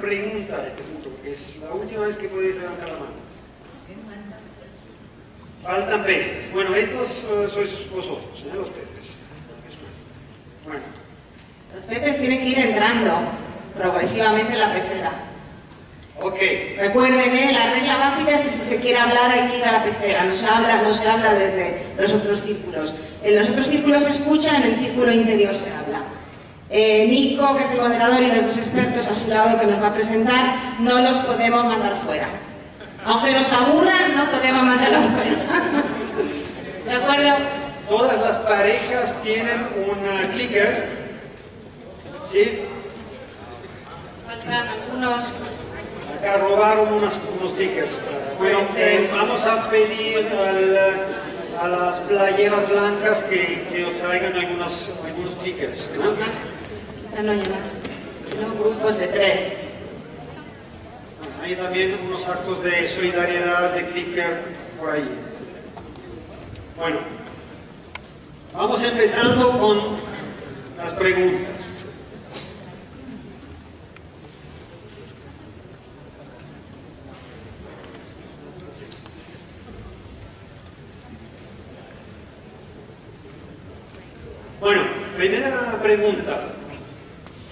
pregunta a este punto, porque es la última vez que podéis levantar la mano. Faltan peces. Bueno, estos sois vosotros, los peces. Bueno. Los peces tienen que ir entrando progresivamente en la pecera. Ok. Recuerden, la regla básica es que si se quiere hablar hay que ir a la pecera, no se habla desde los otros círculos. En los otros círculos se escucha, en el círculo interior se habla. Nico, que es el moderador, y los dos expertos a su lado que nos va a presentar, no los podemos mandar fuera. Aunque nos aburran, no podemos mandarlos fuera. ¿De acuerdo? Todas las parejas tienen un clicker. ¿Sí? Faltan algunos. Acá robaron unos clickers. Bueno, vamos a pedir a las playeras blancas que os traigan algunos clickers, ¿no? No hay más. Sino grupos de 3. Hay también unos actos de solidaridad de clicker por ahí. Bueno, vamos empezando con las preguntas. Bueno, primera pregunta.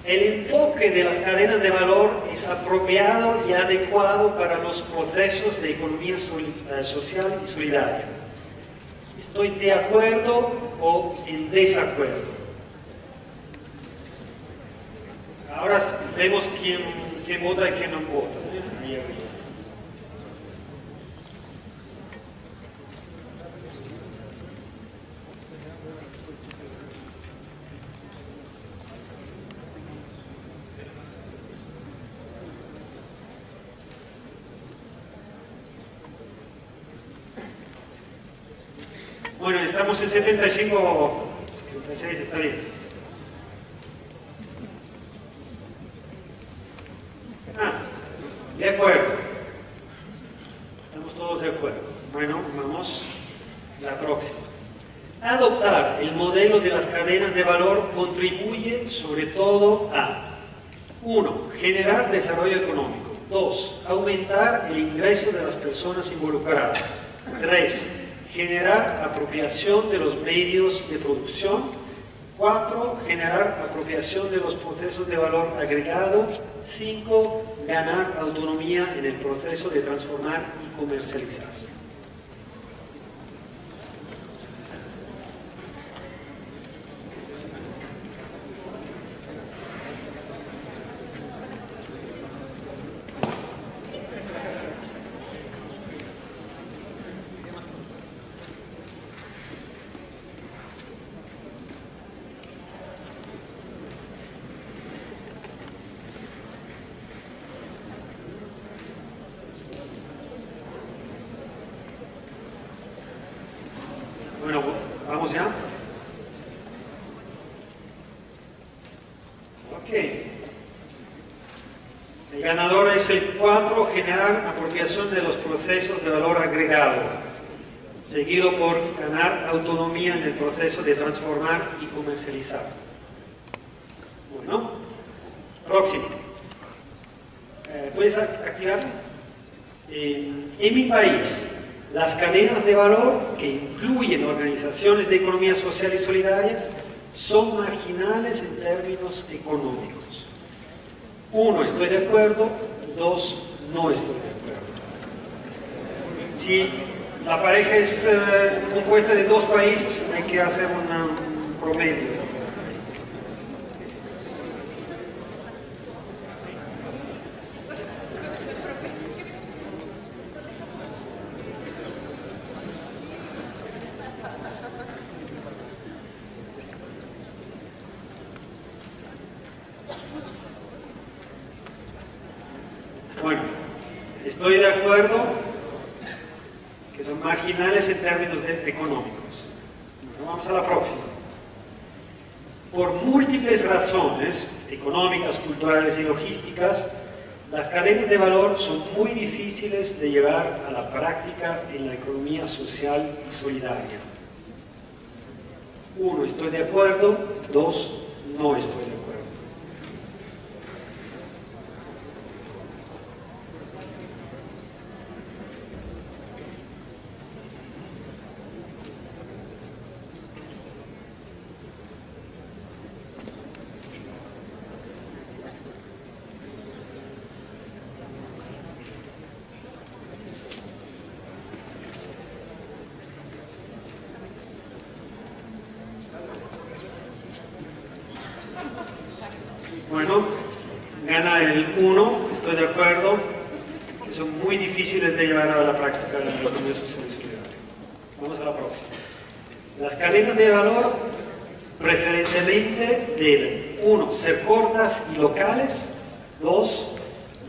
¿El enfoque de las cadenas de valor es apropiado y adecuado para los procesos de economía social y solidaria? ¿Estoy de acuerdo o en desacuerdo? Ahora vemos quién vota y quién no vota. Ahí arriba. Bueno, estamos en 75, 76, está bien. De acuerdo. Estamos todos de acuerdo. Bueno, vamos a la próxima. Adoptar el modelo de las cadenas de valor contribuye sobre todo a 1. Generar desarrollo económico. 2. Aumentar el ingreso de las personas involucradas. 3. Generar apropiación de los medios de producción. 4. Generar apropiación de los procesos de valor agregado. 5. Ganar autonomía en el proceso de transformar y comercializar. Bueno, ¿vamos ya? Ok. El ganador es el 4, generar apropiación de los procesos de valor agregado, seguido por ganar autonomía en el proceso de transformar y comercializar. Bueno, próximo. ¿Puedes activarlo? En mi país, las cadenas de valor que incluyen organizaciones de economía social y solidaria son marginales en términos económicos. 1, estoy de acuerdo. 2, no estoy de acuerdo. Si la pareja es compuesta de 2 países, hay que hacer un promedio. Bueno, estoy de acuerdo que son marginales en términos económicos. Bueno, vamos a la próxima. Por múltiples razones económicas, culturales y logísticas, las cadenas de valor son muy difíciles de llevar a la práctica en la economía social y solidaria. 1, estoy de acuerdo. 2, no estoy de acuerdo. el 1, estoy de acuerdo, que son muy difíciles de llevar a la práctica en la economía social y solidaria. Vamos a la próxima. Las cadenas de valor preferentemente deben, 1, ser cortas y locales, 2,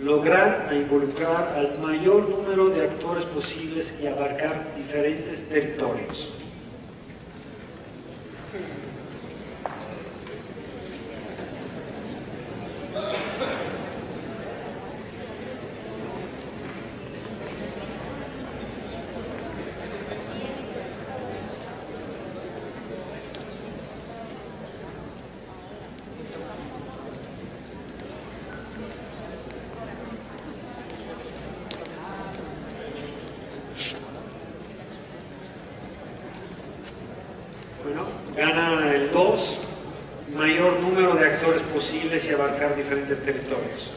lograr involucrar al mayor número de actores posibles y abarcar diferentes territorios. Bueno, gana el 2, mayor número de actores posibles y abarcar diferentes territorios.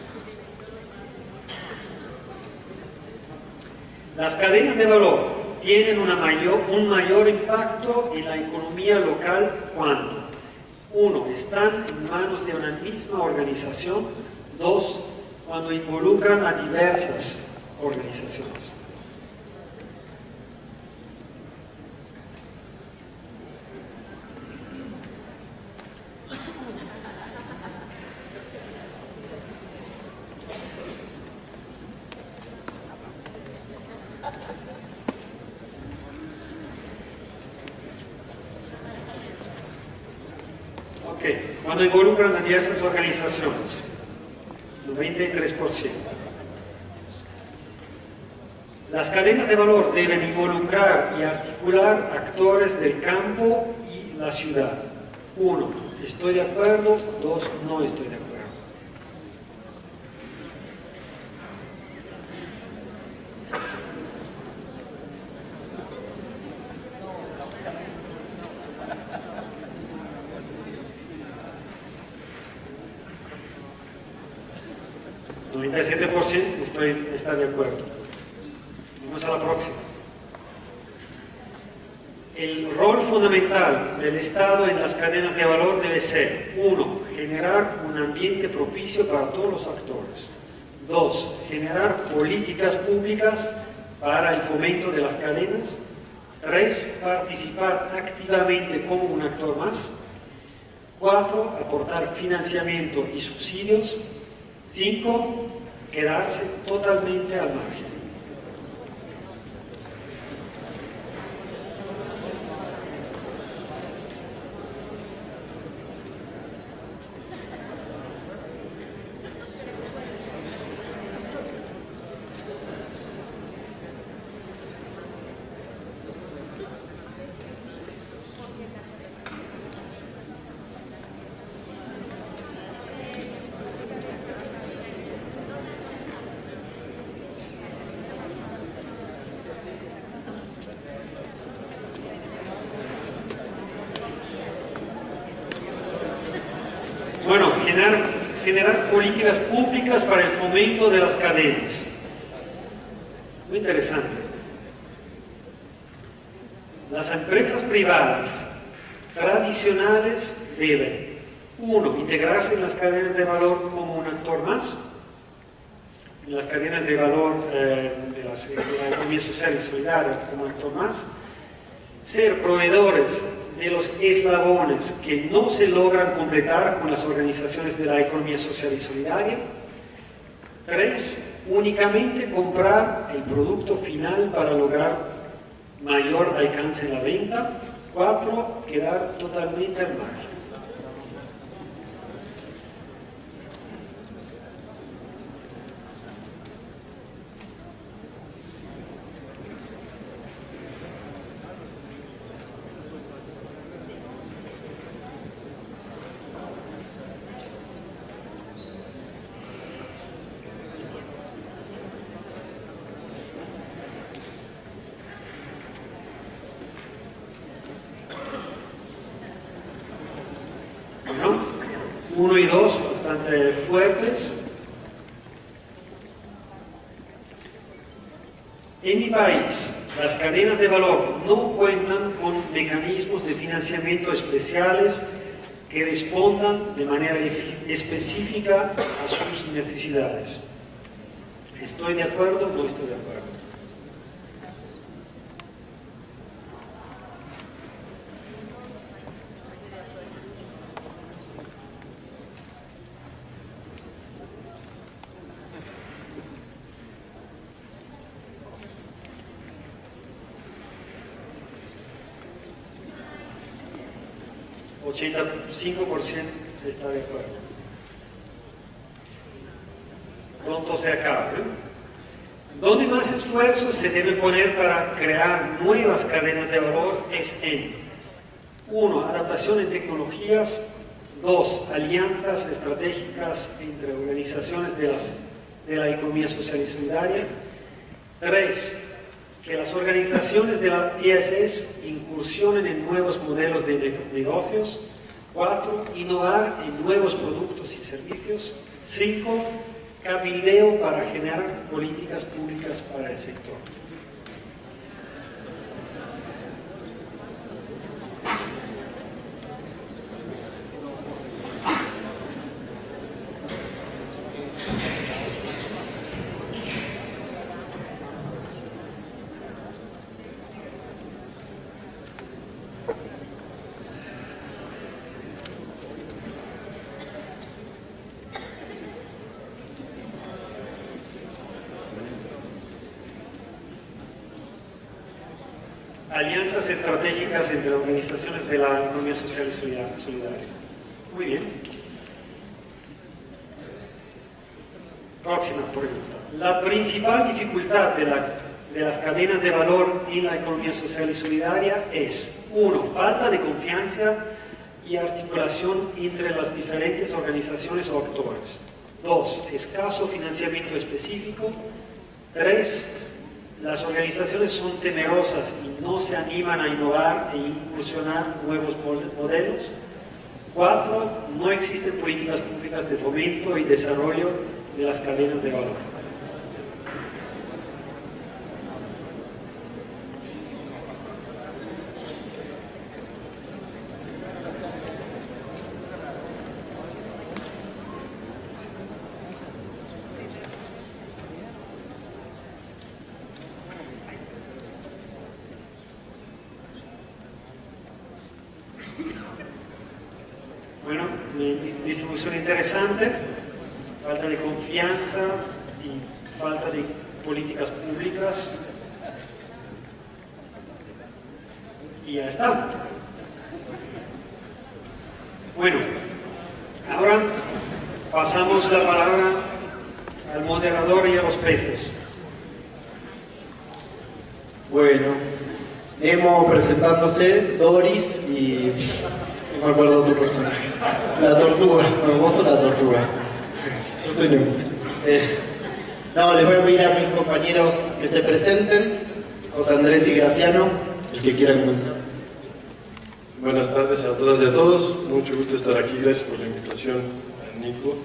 Las cadenas de valor tienen un mayor impacto en la economía local cuando 1, están en manos de una misma organización, 2, cuando involucran a diversas organizaciones. Cuando involucran a diversas organizaciones, 93%. Las cadenas de valor deben involucrar y articular actores del campo y la ciudad. 1, estoy de acuerdo, 2, no estoy de acuerdo. Está de acuerdo. Vamos a la próxima. El rol fundamental del Estado en las cadenas de valor debe ser 1, generar un ambiente propicio para todos los actores. 2, generar políticas públicas para el fomento de las cadenas. 3, participar activamente como un actor más. 4, aportar financiamiento y subsidios. 5, quedarse totalmente al margen. Bueno, generar políticas públicas para el fomento de las cadenas. Muy interesante. Las empresas privadas tradicionales deben, 1, integrarse en las cadenas de valor como un actor más, en las cadenas de valor de la economía social y solidaria como un actor más, ser proveedores de los eslabones que no se logran completar con las organizaciones de la economía social y solidaria. 3, únicamente comprar el producto final para lograr mayor alcance en la venta. 4, quedar totalmente al margen. ¿No? 1 y 2, bastante fuertes. En mi país, las cadenas de valor no cuentan con mecanismos de financiamiento especiales que respondan de manera específica a sus necesidades. ¿Estoy de acuerdo o no estoy de acuerdo? ¿85% está de acuerdo? Pronto se acaba, ¿eh? Donde más esfuerzo se debe poner para crear nuevas cadenas de valor es en 1. Adaptación en tecnologías. 2. Alianzas estratégicas entre organizaciones de la economía social y solidaria. 3. Que las organizaciones de la ISS incursionen en nuevos modelos de negocios. 4. Innovar en nuevos productos y servicios. 5. Cabildeo para generar políticas públicas para el sector. Alianzas estratégicas entre organizaciones de la economía social y solidaria. Muy bien. Próxima pregunta. La principal dificultad de las cadenas de valor en la economía social y solidaria es 1. Falta de confianza y articulación entre las diferentes organizaciones o actores. 2. Escaso financiamiento específico. 3. Las organizaciones son temerosas y no se animan a innovar e incursionar nuevos modelos. 4. No existen políticas públicas de fomento y desarrollo de las cadenas de valor. Bueno, distribución interesante, falta de confianza y falta de políticas públicas. Y ya está. Bueno, ahora pasamos la palabra al moderador y a los peces. Bueno, Emo presentándose, Doris y... no me acuerdo tu personaje. La tortuga, no, vos sos la tortuga. Yo soy Nemo. No, les voy a pedir a mis compañeros que se presenten. José Andrés y Graciano, el que quiera comenzar. Buenas tardes a todas y a todos, mucho gusto estar aquí, gracias por la invitación, Nico.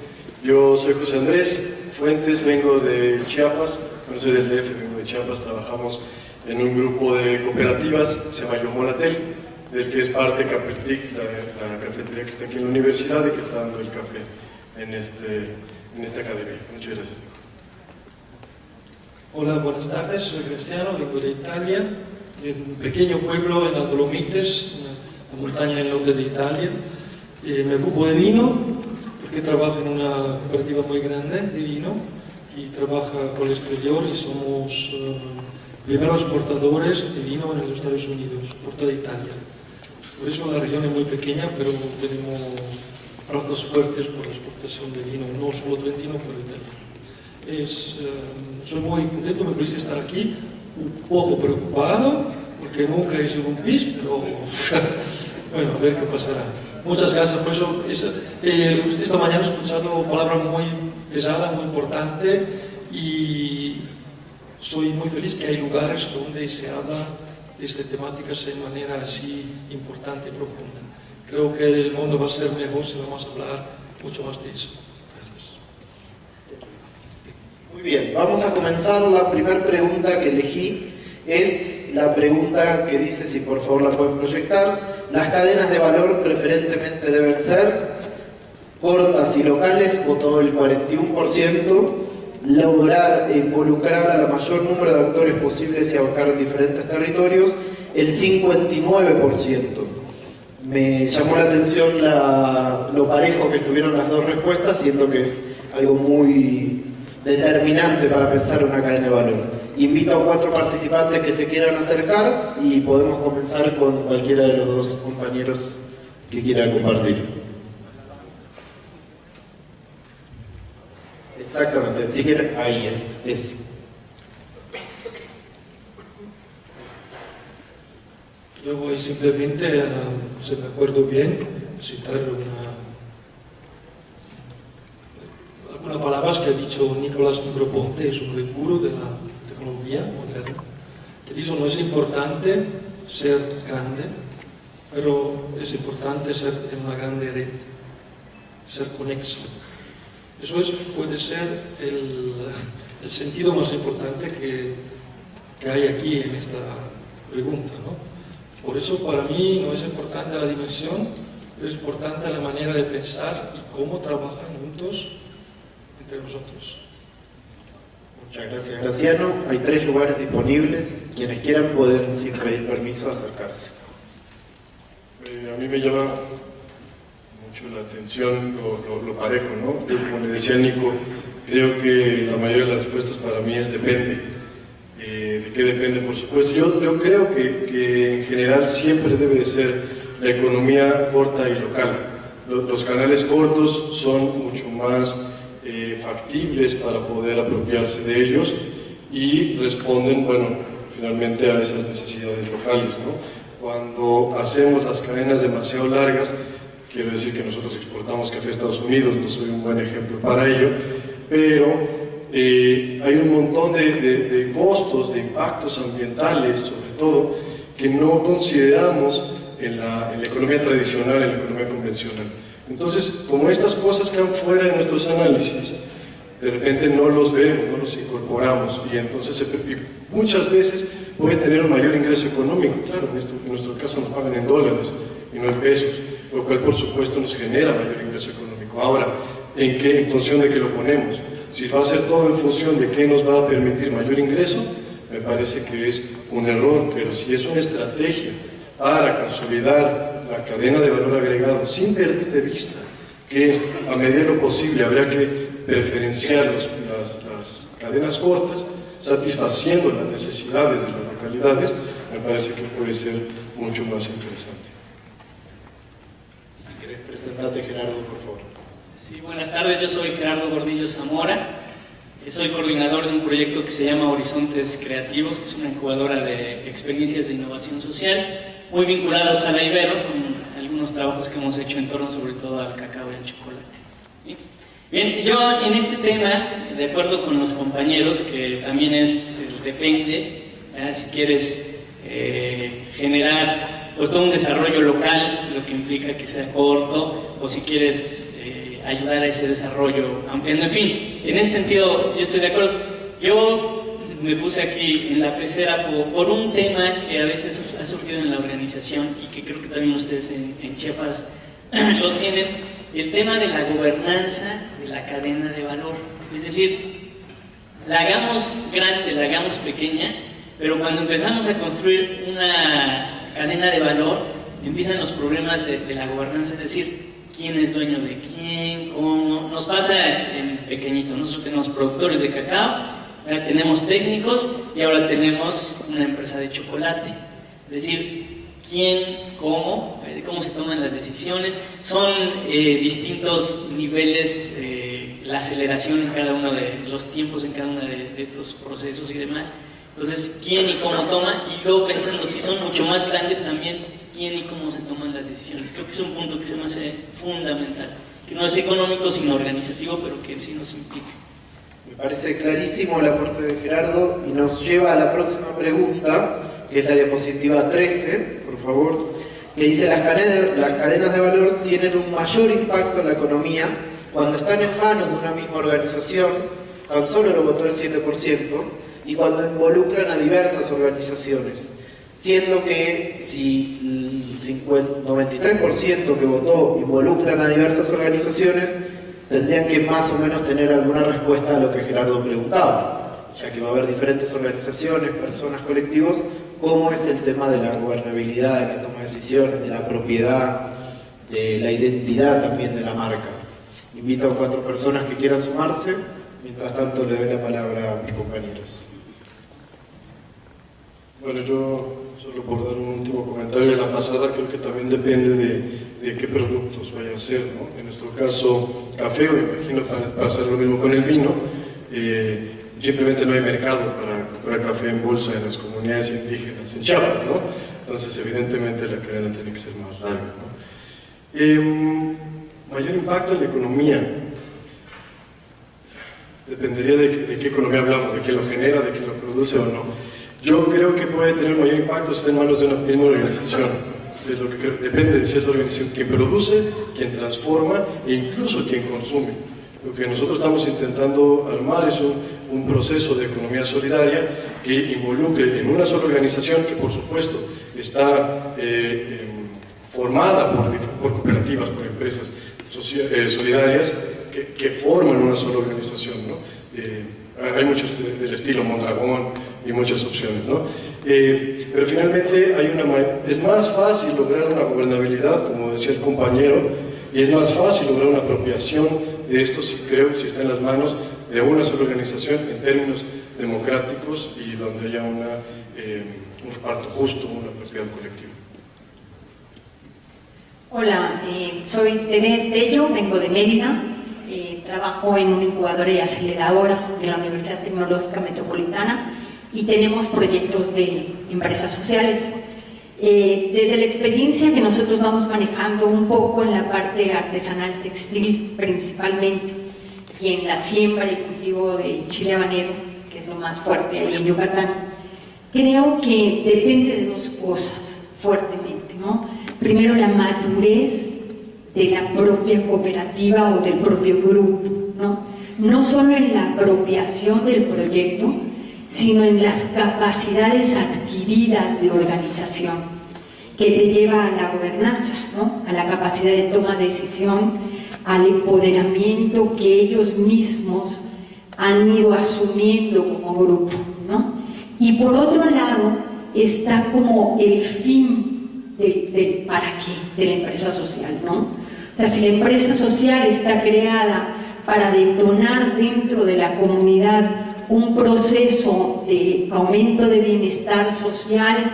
Yo soy José Andrés Fuentes, vengo de Chiapas, bueno, soy del DF, vengo de Chiapas, trabajamos en un grupo de cooperativas, se llama Yomolatel, del que es parte Capeltic, la cafetería que está aquí en la universidad y que está dando el café en esta academia. Muchas gracias. Hola, buenas tardes, soy Graciano, vengo de Italia, de un pequeño pueblo en las Dolomites, una montaña en el norte de Italia. Me ocupo de vino, porque trabajo en una cooperativa muy grande de vino y trabaja por el exterior y somos primeros exportadores de vino en los Estados Unidos, por toda Italia. Por eso la región es muy pequeña, pero tenemos brazos fuertes por la exportación de vino, no solo trentino, pero italiano. Soy muy contento, me parece estar aquí, un poco preocupado, porque nunca he sido un PIS, pero bueno, a ver qué pasará. Muchas gracias por eso. Esta mañana he escuchado palabras muy pesadas, muy importantes, y soy muy feliz que hay lugares donde se habla de estas temáticas de manera así importante y profunda. Creo que el mundo va a ser mejor si vamos a hablar mucho más de eso. Gracias. Muy bien, vamos a comenzar la primera pregunta que elegí. es la pregunta que dice, si por favor la pueden proyectar: las cadenas de valor preferentemente deben ser cortas y locales, votó el 41%, lograr involucrar a la mayor número de actores posibles y abarcar diferentes territorios, el 59%. Me llamó la atención lo parejo que estuvieron las dos respuestas, siento que es algo muy determinante para pensar una cadena de valor. Invito a 4 participantes que se quieran acercar y podemos comenzar con cualquiera de los dos compañeros que quieran compartir. Exactamente, si quieren, ahí es. Yo voy simplemente a, si me acuerdo bien, citar algunas palabras que ha dicho Nicolás Negroponte sobre el muro de la tecnología moderna, que dice: no es importante ser grande, pero es importante ser en una grande red, ser conexo. Eso puede ser el sentido más importante que hay aquí en esta pregunta, ¿no? Por eso para mí no es importante la dimensión, es importante la manera de pensar y cómo trabajan juntos entre nosotros. Muchas gracias, Graciano. Hay 3 lugares disponibles. Quienes quieran pueden, sin pedir permiso, acercarse. A mí me llama mucho la atención lo parejo, ¿no? Yo, como le decía a Nico, creo que la mayoría de las respuestas para mí es depende. ¿De qué depende? Por supuesto. Yo creo que en general siempre debe de ser la economía corta y local. Los canales cortos son mucho más factibles para poder apropiarse de ellos y responden, bueno, finalmente a esas necesidades locales, ¿no? Cuando hacemos las cadenas demasiado largas, quiero decir que nosotros exportamos café a Estados Unidos, no soy un buen ejemplo para ello, pero hay un montón de costos, de impactos ambientales, sobre todo, que no consideramos en la economía tradicional, en la economía convencional. Entonces, como estas cosas quedan fuera de nuestros análisis, de repente no los vemos, no los incorporamos, y entonces muchas veces puede tener un mayor ingreso económico. Claro, en nuestro caso nos pagan en dólares y no en pesos, lo cual por supuesto nos genera mayor ingreso económico. Ahora, ¿en función de qué lo ponemos? Si va a ser todo en función de qué nos va a permitir mayor ingreso, me parece que es un error, pero si es una estrategia para consolidar la cadena de valor agregado sin perder de vista que a medida de lo posible habrá que preferenciar las cadenas cortas, satisfaciendo las necesidades de las localidades, me parece que puede ser mucho más interesante. Si querés, presentate, Gerardo, por favor. Sí, buenas tardes, yo soy Gerardo Gordillo Zamora, soy coordinador de un proyecto que se llama Horizontes Creativos, que es una incubadora de experiencias de innovación social, muy vinculados a la Ibero, con algunos trabajos que hemos hecho en torno sobre todo al cacao y al chocolate. Bien, yo en este tema, de acuerdo con los compañeros, que también es el depende, si quieres generar pues todo un desarrollo local, lo que implica que sea corto, o si quieres ayudar a ese desarrollo ampliando, en fin, en ese sentido yo estoy de acuerdo. Yo me puse aquí en la pecera por un tema que a veces ha surgido en la organización y que creo que también ustedes en Chiapas lo tienen, el tema de la gobernanza de la cadena de valor. Es decir, la hagamos grande, la hagamos pequeña, pero cuando empezamos a construir una cadena de valor, empiezan los problemas de la gobernanza, es decir, quién es dueño de quién, cómo. Nos pasa en pequeñito, nosotros tenemos productores de cacao, ahora tenemos técnicos y ahora tenemos una empresa de chocolate. Es decir, quién, cómo se toman las decisiones, son distintos niveles, la aceleración en cada uno de los tiempos, en cada uno de estos procesos y demás. Entonces, quién y cómo toma, y luego pensando si son mucho más grandes también, quién y cómo se toman las decisiones. Creo que es un punto que se me hace fundamental, que no es económico sino organizativo, pero que sí nos implica. Me parece clarísimo el aporte de Gerardo y nos lleva a la próxima pregunta, que es la diapositiva 13, por favor, que dice: las cadenas de valor tienen un mayor impacto en la economía cuando están en manos de una misma organización, tan solo lo votó el 7%, y cuando involucran a diversas organizaciones, siendo que si el 93% que votó involucran a diversas organizaciones, tendrían que más o menos tener alguna respuesta a lo que Gerardo preguntaba, ya que va a haber diferentes organizaciones, personas, colectivos. ¿Cómo es el tema de la gobernabilidad, de la toma de decisiones, de la propiedad, de la identidad también de la marca? Invito a 4 personas que quieran sumarse. Mientras tanto, le doy la palabra a mis compañeros. Bueno, yo solo por dar un último comentario de la pasada, creo que también depende de qué productos vaya a ser, ¿no? En nuestro caso, café, o imagino para hacer lo mismo con el vino, simplemente no hay mercado para comprar café en bolsa en las comunidades indígenas en Chiapas, ¿no? Entonces, evidentemente, la cadena tiene que ser más larga, ¿no? Mayor impacto en la economía. Dependería de qué economía hablamos, de quién lo genera, de quién lo produce o no. Yo creo que puede tener mayor impacto si está en manos de una misma organización. Es lo que creo. Depende de si es la organización quien produce, quien transforma e incluso quien consume. Lo que nosotros estamos intentando armar es un proceso de economía solidaria que involucre en una sola organización, que por supuesto está formada por cooperativas, por empresas solidarias que forman una sola organización, ¿no? Hay muchos del estilo Mondragón y muchas opciones, ¿no? Pero finalmente es más fácil lograr una gobernabilidad, como decía el compañero, y es más fácil lograr una apropiación de esto, si creo que si está en las manos de una sola organización en términos democráticos y donde haya un reparto justo, una propiedad colectiva. Hola, soy Tere Tello, vengo de Mérida, trabajo en una incubadora y aceleradora de la Universidad Tecnológica Metropolitana y tenemos proyectos de empresas sociales. Desde la experiencia que nosotros vamos manejando un poco en la parte artesanal textil principalmente y en la siembra y cultivo de chile habanero, que es lo más fuerte ahí en Yucatán, creo que depende de 2 cosas fuertemente, ¿no? Primero, la madurez de la propia cooperativa o del propio grupo, ¿no? No solo en la apropiación del proyecto, sino en las capacidades adquiridas de organización, que te lleva a la gobernanza, ¿no? A la capacidad de toma de decisión, al empoderamiento que ellos mismos han ido asumiendo como grupo, ¿no? Y por otro lado, está como el fin del para qué de la empresa social, ¿no? O sea, si la empresa social está creada para detonar dentro de la comunidad un proceso de aumento de bienestar social,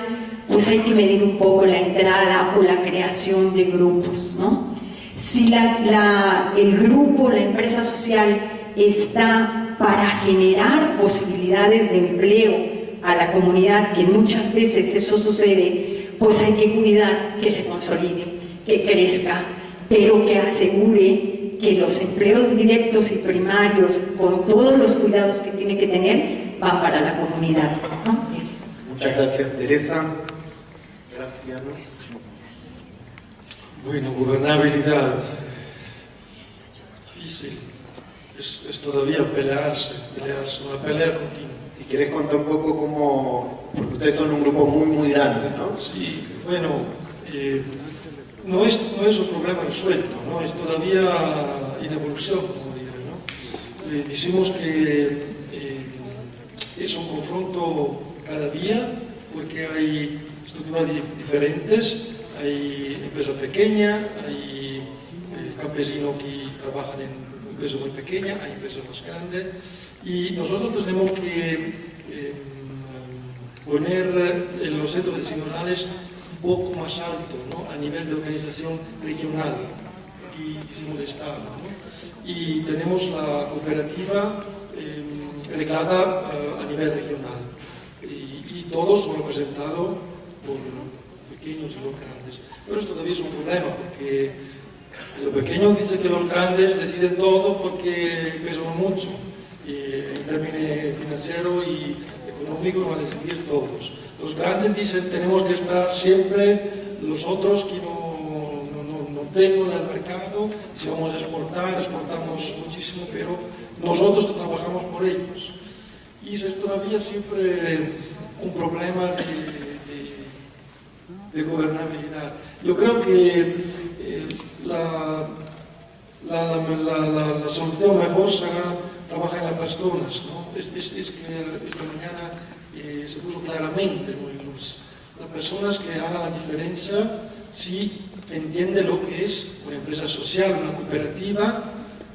pues hay que medir un poco la entrada o la creación de grupos, ¿no? Si el grupo, la empresa social, está para generar posibilidades de empleo a la comunidad, que muchas veces eso sucede, pues hay que cuidar que se consolide, que crezca, pero que asegure que los empleos directos y primarios, con todos los cuidados que tiene que tener, van para la comunidad, ¿no? Muchas gracias, Teresa. Gracias. Bueno, gobernabilidad. Difícil. Es todavía pelearse, una pelea continua. Si querés contar un poco cómo, porque ustedes son un grupo muy grande, ¿no? Sí, bueno, no es un problema resuelto, ¿no? Es todavía en evolución, como diré, ¿no? Decimos que es un confronto cada día, porque hay estructuras diferentes, hay empresa pequeña, hay campesinos que trabajan en empresa muy pequeña, hay empresas más grandes, y nosotros tenemos que poner en los centros decisionales un poco más alto, ¿no? A nivel de organización regional, aquí hicimos Estado, ¿no? Y tenemos la cooperativa reglada a nivel regional, y todos son representados por pequeños y los grandes. Pero esto todavía es un problema, porque los pequeños dicen que los grandes deciden todo porque pesan mucho, y en términos financieros y económicos van a decidir todos. Los grandes dicen tenemos que esperar siempre los otros que no tengan el mercado, y si vamos a exportar, exportamos muchísimo, pero nosotros trabajamos por ellos. y es todavía siempre un problema de gobernabilidad. Yo creo que la solución mejor será trabajar en las personas, ¿no? Es que esta mañana se puso claramente muy luz. Las personas que hagan la diferencia si entienden lo que es una empresa social, una cooperativa,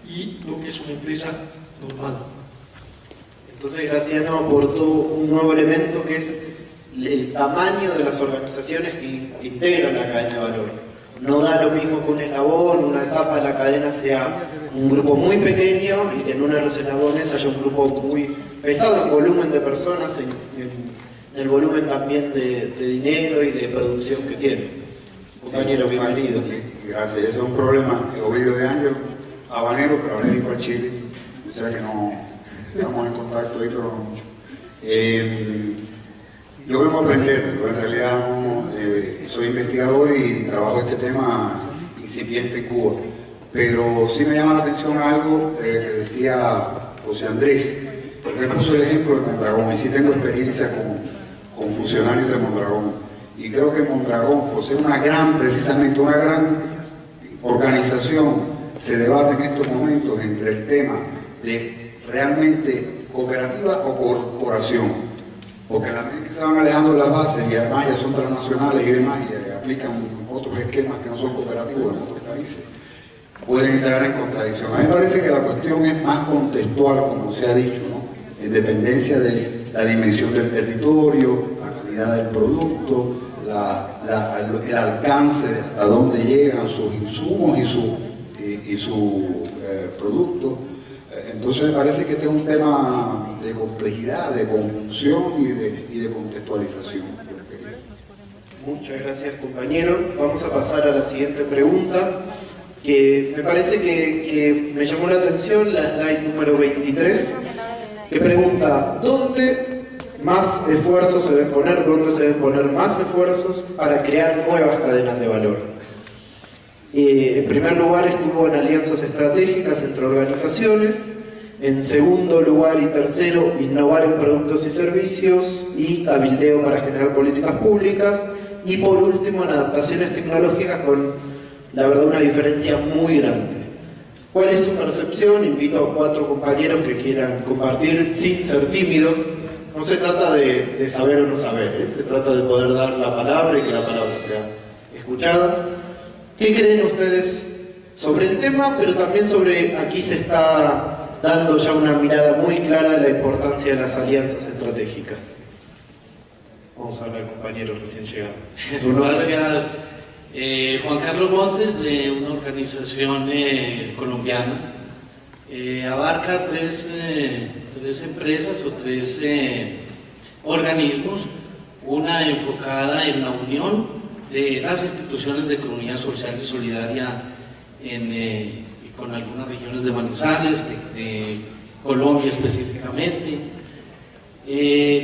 y lo que es una empresa normal. Entonces Graciano aportó un nuevo elemento que es el tamaño de las organizaciones que integran la cadena de valor. No da lo mismo que un eslabón, una etapa de la cadena sea un grupo muy pequeño y que en uno de los eslabones haya un grupo muy pesado en volumen de personas, en el volumen también de dinero y de producción que tiene. Compañero, bienvenido. Gracias, ese es un problema. Ovidio de Ángel, habanero, pero alérgico al chile. O sea que no estamos en contacto ahí, pero no mucho. Yo vengo a aprender, yo en realidad soy investigador y trabajo este tema incipiente en Cuba, pero sí me llama la atención algo que decía José Andrés. Él puso el ejemplo de Mondragón, y sí tengo experiencia con funcionarios de Mondragón, y creo que Mondragón, por ser precisamente una gran organización, se debate en estos momentos entre el tema de realmente cooperativa o corporación. Porque en la medida que se van alejando de las bases y además ya son transnacionales y demás y aplican otros esquemas que no son cooperativos en otros países, pueden entrar en contradicción. A mí me parece que la cuestión es más contextual, como se ha dicho, ¿no? En dependencia de la dimensión del territorio, la calidad del producto, el alcance de hasta dónde llegan sus insumos y su producto. Entonces me parece que este es un tema de complejidad, de conjunción y de contextualización. Muchas gracias, compañero. Vamos a pasar a la siguiente pregunta, que me parece que me llamó la atención, la slide número 23, que pregunta: ¿dónde más esfuerzos se deben poner, dónde se deben poner más esfuerzos para crear nuevas cadenas de valor? En primer lugar, estuvo en alianzas estratégicas entre organizaciones. En segundo lugar y tercero, innovar en productos y servicios y cabildeo para generar políticas públicas. Y por último, en adaptaciones tecnológicas, con, la verdad, una diferencia muy grande. ¿Cuál es su percepción? Invito a 4 compañeros que quieran compartir sin ser tímidos. No se trata de saber o no saber, se trata de poder dar la palabra y que la palabra sea escuchada. ¿Qué creen ustedes sobre el tema, pero también sobre, aquí se está dando ya una mirada muy clara de la importancia de las alianzas estratégicas? Vamos a hablar, compañero recién llegado. Gracias. Juan Carlos Montes, de una organización colombiana. Abarca tres empresas o 3 organismos, una enfocada en la unión de las instituciones de economía social y solidaria con algunas regiones de Manizales, de Colombia específicamente.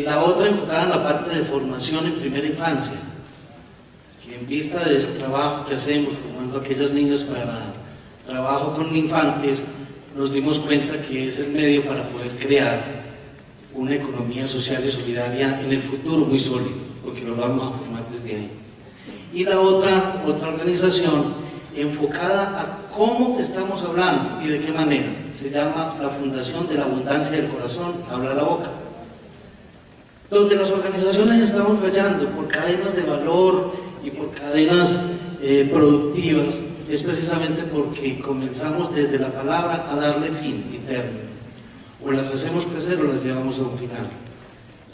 La otra enfocada en la parte de formación en primera infancia, que en vista de ese trabajo que hacemos formando a aquellas niñas para trabajo con infantes, nos dimos cuenta que es el medio para poder crear una economía social y solidaria en el futuro muy sólido, porque lo vamos a formar desde ahí. Y la otra organización enfocada a cómo estamos hablando y de qué manera. Se llama la Fundación de la Abundancia del Corazón, Habla la Boca. Donde las organizaciones estamos fallando por cadenas de valor y por cadenas productivas, es precisamente porque comenzamos desde la palabra a darle fin y término. O las hacemos crecer o las llevamos a un final.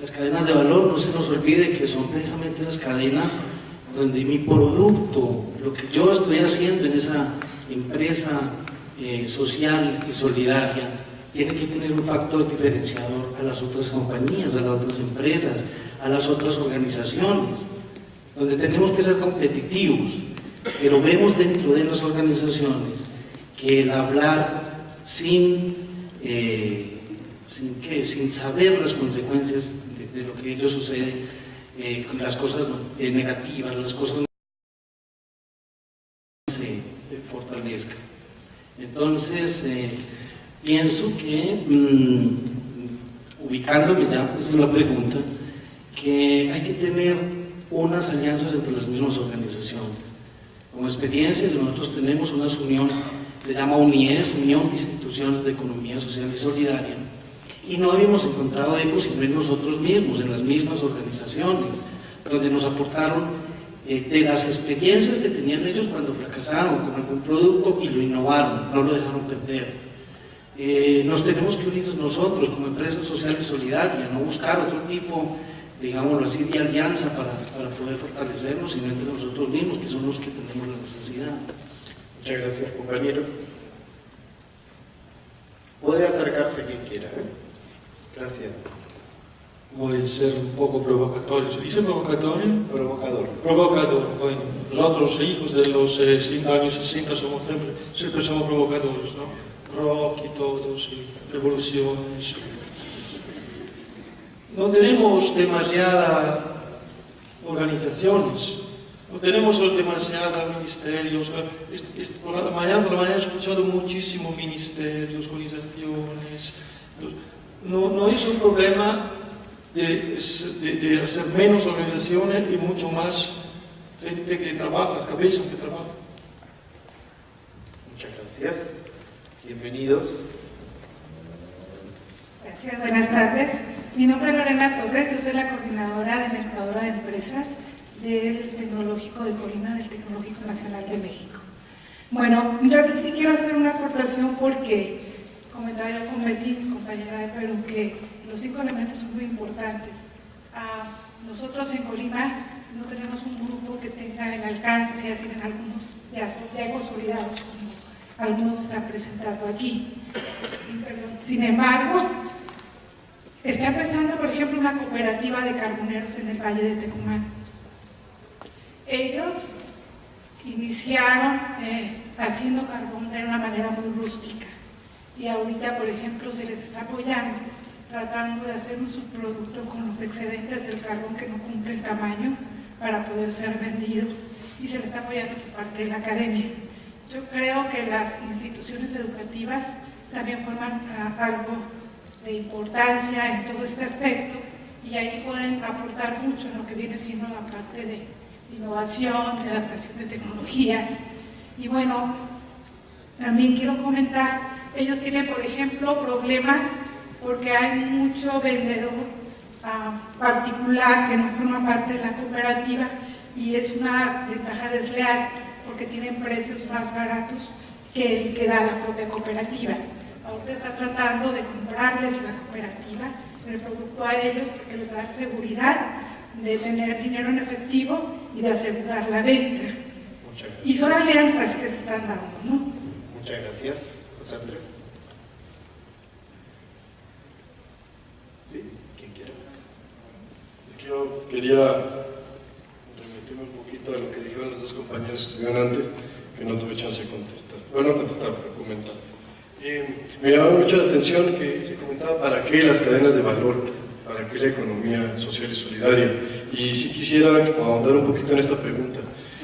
Las cadenas de valor, no se nos olvide que son precisamente esas cadenas donde mi producto, lo que yo estoy haciendo en esa empresa social y solidaria, tiene que tener un factor diferenciador a las otras compañías, a las otras empresas, a las otras organizaciones, donde tenemos que ser competitivos, pero vemos dentro de las organizaciones que el hablar sin saber las consecuencias de lo que ello sucede, con las cosas negativas, las cosas se fortalezcan. Entonces, pienso que ubicándome ya, esa es la pregunta, que hay que tener unas alianzas entre las mismas organizaciones. Como experiencia, nosotros tenemos una unión, se llama UNIES, Unión de Instituciones de Economía Social y Solidaria, y no habíamos encontrado eco sino en nosotros mismos, en las mismas organizaciones, donde nos aportaron de las experiencias que tenían ellos cuando fracasaron con algún producto y lo innovaron, no lo dejaron perder. Nos tenemos que unir nosotros como empresa social y solidaria, no buscar otro tipo, digámoslo así, de alianza para poder fortalecernos, sino entre nosotros mismos, que son los que tenemos la necesidad. Muchas gracias, compañero. Puede acercarse quien quiera, ¿eh? Gracias. Voy a ser un poco provocatorio. ¿Se dice provocatorio? Provocador. Provocador. Bueno, nosotros, hijos de los años 60, siempre somos provocadores, ¿no? Rock y todos, y revoluciones. No tenemos demasiadas organizaciones, no tenemos demasiados ministerios. Por la mañana he escuchado muchísimos ministerios, organizaciones. No es un problema de hacer menos organizaciones y mucho más gente que trabaja, cabeza que trabaja. Muchas gracias. Bienvenidos. Gracias, buenas tardes. Mi nombre es Lorena Torres, yo soy la coordinadora de la incubadora de empresas del Tecnológico de Colima, del Tecnológico Nacional de México. Bueno, yo aquí sí quiero hacer una aportación porque comentaba yo con Betty, mi compañera de Perú, que los 5 elementos son muy importantes. Nosotros en Colima no tenemos un grupo que tenga el alcance que ya tienen algunos, ya consolidados, como algunos están presentando aquí. Sin embargo, está empezando, por ejemplo, una cooperativa de carboneros en el Valle de Tecumán. Ellos iniciaron haciendo carbón de una manera muy rústica y ahorita, por ejemplo, se les está apoyando tratando de hacer un subproducto con los excedentes del carbón que no cumple el tamaño para poder ser vendido y se le está apoyando por parte de la academia. Yo creo que las instituciones educativas también forman algo de importancia en todo este aspecto y ahí pueden aportar mucho en lo que viene siendo la parte de innovación, de adaptación de tecnologías. Y bueno, también quiero comentar, ellos tienen, por ejemplo, problemas porque hay mucho vendedor particular que no forma parte de la cooperativa y es una ventaja desleal porque tienen precios más baratos que el que da la propia cooperativa. Ahora está tratando de comprarles la cooperativa el producto a ellos porque les da seguridad de tener dinero en efectivo y de asegurar la venta. Y son alianzas que se están dando, ¿no? Muchas gracias. José Andrés. ¿Sí? ¿Quién quiere? Yo quería remitirme un poquito a lo que dijeron los dos compañeros que estuvieron antes, que no tuve chance de contestar. Bueno, no contestar, pero comentar. Me llamó mucho la atención que se comentaba para qué las cadenas de valor, para qué la economía social y solidaria. Y sí quisiera ahondar un poquito en esta pregunta,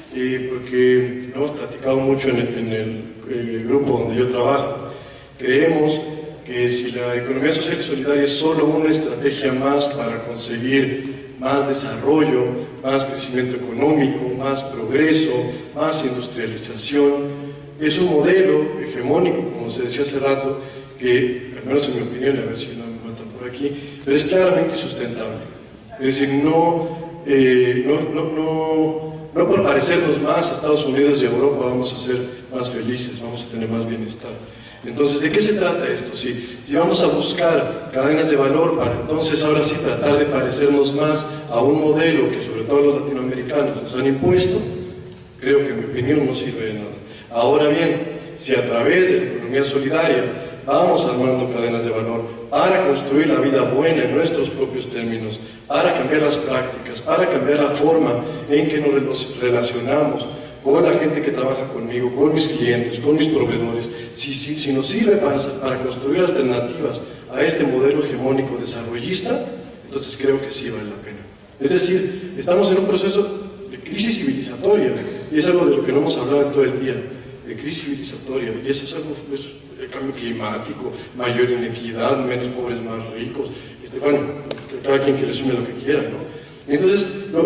porque lo hemos platicado mucho en el grupo donde yo trabajo. Creemos que si la economía social y solidaria es solo una estrategia más para conseguir más desarrollo, más crecimiento económico, más progreso, más industrialización, es un modelo hegemónico, como se decía hace rato, que, al menos en mi opinión, a ver si no me matan por aquí, pero es claramente sustentable. Es decir, no por parecernos más a Estados Unidos y a Europa vamos a ser más felices, vamos a tener más bienestar. Entonces, ¿de qué se trata esto? Si vamos a buscar cadenas de valor para entonces ahora sí tratar de parecernos más a un modelo que sobre todo los latinoamericanos nos han impuesto, creo que en mi opinión no sirve de nada. Ahora bien, si a través de la economía solidaria vamos armando cadenas de valor para construir la vida buena en nuestros propios términos, para cambiar las prácticas, para cambiar la forma en que nos relacionamos con la gente que trabaja conmigo, con mis clientes, con mis proveedores, si nos sirve para construir alternativas a este modelo hegemónico desarrollista, entonces creo que sí vale la pena. Es decir, estamos en un proceso de crisis civilizatoria, y es algo de lo que no hemos hablado en todo el día, de crisis civilizatoria, y eso es algo, pues, el cambio climático, mayor inequidad, menos pobres, más ricos, Bueno, que cada quien que le sume lo que quiera, ¿no? Y entonces lo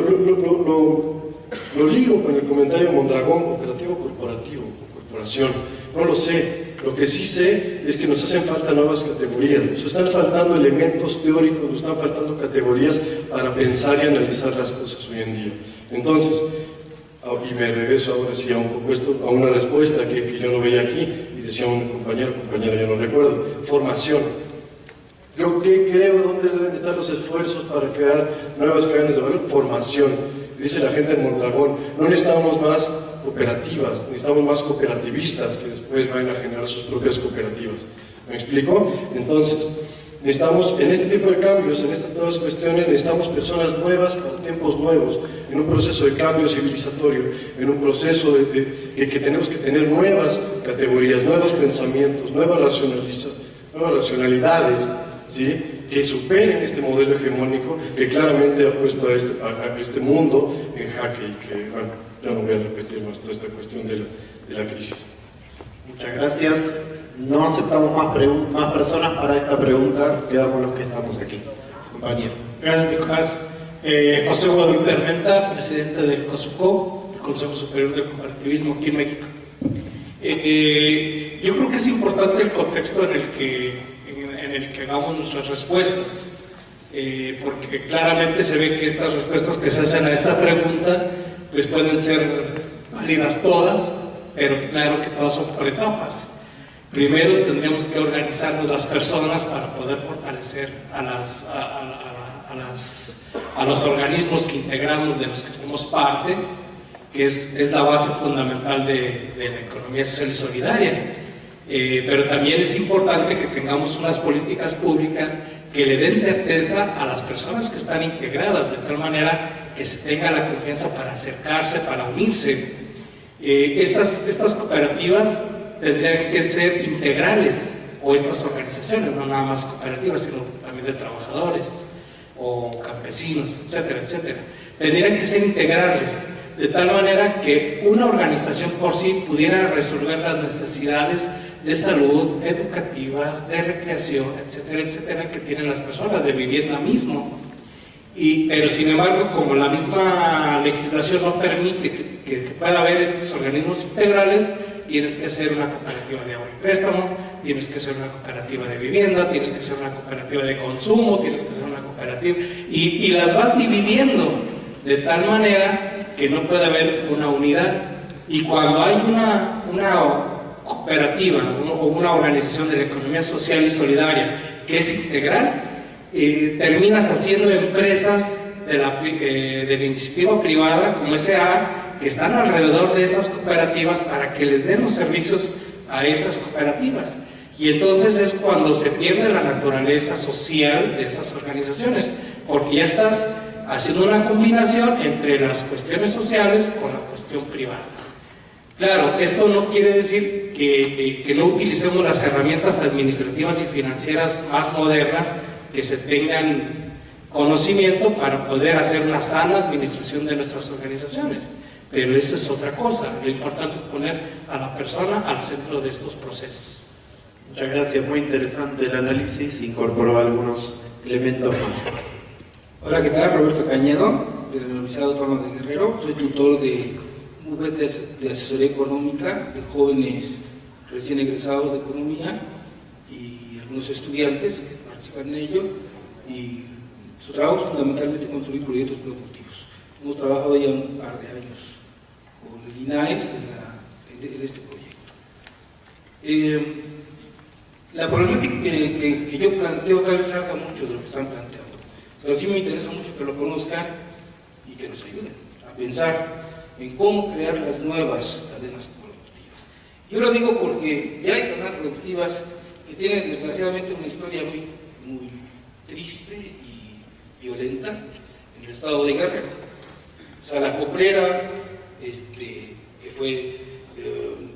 ligo con el comentario Mondragón, cooperativo, corporativo, o corporación. No lo sé. Lo que sí sé es que nos hacen falta nuevas categorías, nos están faltando elementos teóricos, nos están faltando categorías para pensar y analizar las cosas hoy en día. Entonces, y me regreso ahora sí a un poco esto, a una respuesta que yo no veía aquí, y decía un compañera, yo no recuerdo, formación. Yo qué creo, ¿dónde deben estar los esfuerzos para crear nuevas cadenas de valor? Formación. Dice la gente en Mondragón, no necesitamos más cooperativas, necesitamos más cooperativistas que después vayan a generar sus propias cooperativas. ¿Me explico? Entonces, necesitamos, en este tipo de cambios, en estas nuevas cuestiones, necesitamos personas nuevas para tiempos nuevos, en un proceso de cambio civilizatorio, en un proceso que tenemos que tener nuevas categorías, nuevos pensamientos, nuevas racionalidades, ¿sí?, que superen este modelo hegemónico que claramente ha puesto a este mundo en jaque y que, bueno, ya no voy a repetir más toda esta cuestión de la crisis. Muchas gracias. No aceptamos más personas para esta pregunta. Quedamos los que estamos aquí. Compañero. Gracias, Nicolás. José Guadalupe Armenta, presidente del COSUCO, el Consejo Superior del Cooperativismo aquí en México. Yo creo que es importante el contexto en el que hagamos nuestras respuestas, porque claramente se ve que estas respuestas que se hacen a esta pregunta pues pueden ser válidas todas, pero claro que todas son por etapas. Primero tendríamos que organizarnos las personas para poder fortalecer a los organismos que integramos, de los que somos parte, que es la base fundamental de la economía social y solidaria. Pero también es importante que tengamos unas políticas públicas que le den certeza a las personas que están integradas, de tal manera que se tenga la confianza para acercarse, para unirse. Estas cooperativas tendrían que ser integrales, o estas organizaciones, no nada más cooperativas, sino también de trabajadores o campesinos, etcétera, etcétera. Tendrían que ser integrales, de tal manera que una organización por sí pudiera resolver las necesidades de salud, educativas, de recreación, etcétera, etcétera, que tienen las personas, de vivienda mismo. Pero sin embargo, como la misma legislación no permite que pueda haber estos organismos integrales, tienes que hacer una cooperativa de ahorro y préstamo, tienes que hacer una cooperativa de vivienda, tienes que hacer una cooperativa de consumo, tienes que hacer una cooperativa, y las vas dividiendo de tal manera que no puede haber una unidad. Y cuando hay una cooperativa o una organización de la economía social y solidaria que es integral, terminas haciendo empresas de la iniciativa privada como SA, que están alrededor de esas cooperativas para que les den los servicios a esas cooperativas. Y entonces es cuando se pierde la naturaleza social de esas organizaciones, porque ya estás haciendo una combinación entre las cuestiones sociales con la cuestión privada. Claro, esto no quiere decir que no utilicemos las herramientas administrativas y financieras más modernas, que se tengan conocimiento para poder hacer una sana administración de nuestras organizaciones. Pero esa es otra cosa. Lo importante es poner a la persona al centro de estos procesos. Muchas gracias, muy interesante el análisis, incorporó algunos elementos más. Hola, ¿qué tal? Roberto Cañedo, de la Universidad Autónoma de Guerrero. Soy tutor de un bufete de asesoría económica de jóvenes recién egresados de economía y algunos estudiantes que participan en ello, y su trabajo es fundamentalmente construir proyectos productivos. Hemos trabajado ya un par de años con el INAES en este proyecto. La problemática que yo planteo tal vez salga mucho de lo que están planteando, pero sí me interesa mucho que lo conozcan y que nos ayuden a pensar en cómo crear las nuevas cadenas productivas. Yo lo digo porque ya hay cadenas productivas que tienen desgraciadamente una historia muy triste y violenta en el estado de Guerrero. O sea, la coprera, que fue,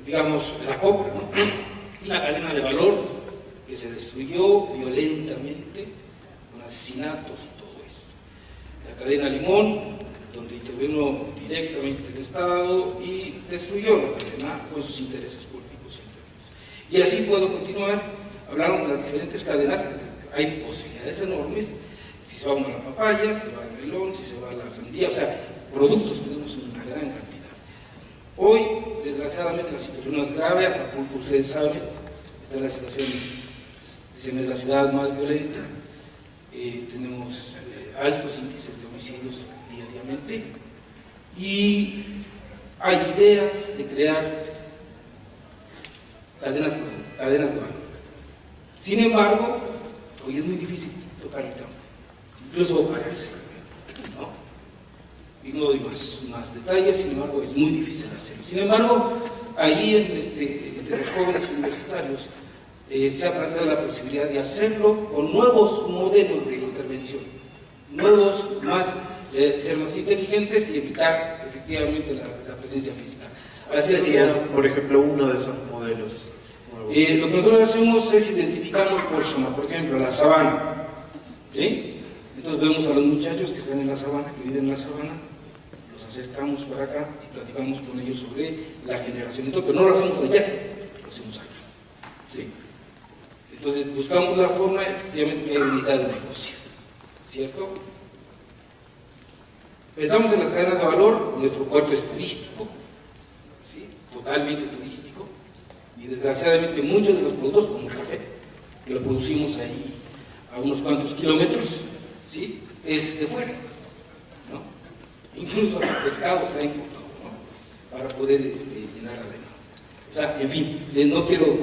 digamos, la copra, ¿no? Una cadena de valor que se destruyó violentamente con asesinatos y todo esto. La cadena Limón, donde intervino directamente el Estado y destruyó la cadena con sus intereses públicos internos. Y así puedo continuar. Hablaron de las diferentes cadenas que hay posibilidades enormes. Si se va a la papaya, si se va al melón, si se va a la sandía, o sea, productos tenemos una gran cantidad. Hoy, desgraciadamente, la situación no es grave. Acapulco, ustedes saben, está en la situación, dicen, es la ciudad más violenta. Tenemos altos índices de homicidios diariamente y hay ideas de crear cadenas de valor. Sin embargo, hoy es muy difícil tocar el campo, incluso parece, ¿no? Y no doy más detalles, sin embargo, es muy difícil hacerlo. Sin embargo, ahí entre los jóvenes universitarios se ha planteado la posibilidad de hacerlo con nuevos modelos de intervención, nuevos, ser más inteligentes y evitar efectivamente la presencia física. Así sería, por ejemplo, uno de esos modelos. Lo que nosotros hacemos es identificamos por zona, por ejemplo, la sabana, ¿sí? Entonces vemos a los muchachos que están en la sabana, que viven en la sabana, los acercamos para acá y platicamos con ellos sobre la generación. Entonces, pero no lo hacemos allá, lo hacemos acá, ¿sí? Entonces buscamos la forma, efectivamente, que hay unidad de negocio, ¿cierto? Pensamos en las cadenas de valor. Nuestro puerto es turístico, ¿sí? Totalmente turístico, y desgraciadamente muchos de los productos, como el café, que lo producimos ahí a unos cuantos kilómetros, ¿sí? Es de fuera, ¿no? Incluso hasta pescado se ha importado, ¿no? Para poder llenar la demanda. O sea, en fin, no quiero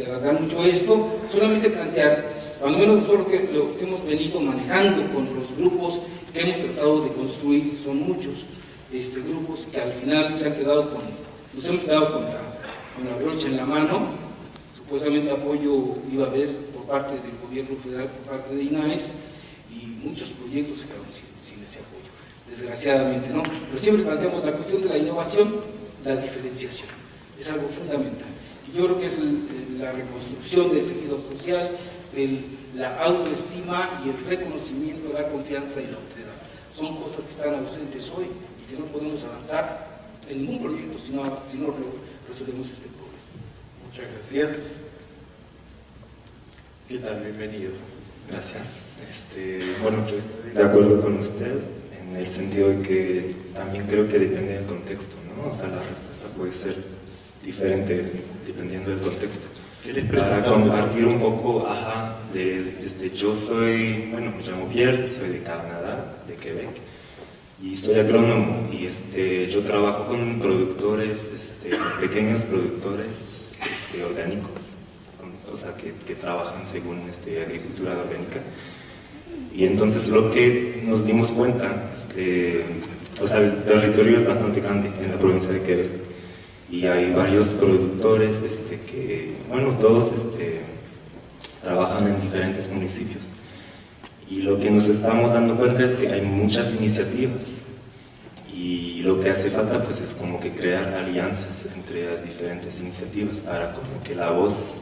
alargar mucho esto, solamente plantear, cuando menos nosotros lo que hemos venido manejando con los grupos que hemos tratado de construir, son muchos grupos que al final nos hemos quedado con la brocha en la mano. Supuestamente apoyo iba a haber por parte del gobierno federal, por parte de INAES, y muchos proyectos se quedaron sin ese apoyo, desgraciadamente, ¿no? Pero siempre planteamos la cuestión de la innovación, la diferenciación, es algo fundamental. Y yo creo que es la reconstrucción del tejido social, la autoestima y el reconocimiento, la confianza y la autoridad. Son cosas que están ausentes hoy y que no podemos avanzar en ningún proyecto si no resolvemos este problema. Muchas gracias. ¿Qué tal? Bienvenido. Gracias. Bueno, yo estoy de acuerdo con usted en el sentido de que también creo que depende del contexto, ¿no? O sea, la respuesta puede ser diferente dependiendo del contexto. Para compartir un poco, yo soy, bueno, me llamo Pierre, soy de Canadá, de Quebec, y soy agrónomo, y yo trabajo con productores, pequeños productores orgánicos, o sea, que trabajan según agricultura orgánica. Y entonces lo que nos dimos cuenta, o sea, el territorio es bastante grande en la provincia de Quebec, y hay varios productores que, bueno, todos trabajan en diferentes municipios. Y lo que nos estamos dando cuenta es que hay muchas iniciativas, y lo que hace falta pues es como que crear alianzas entre las diferentes iniciativas para como que la voz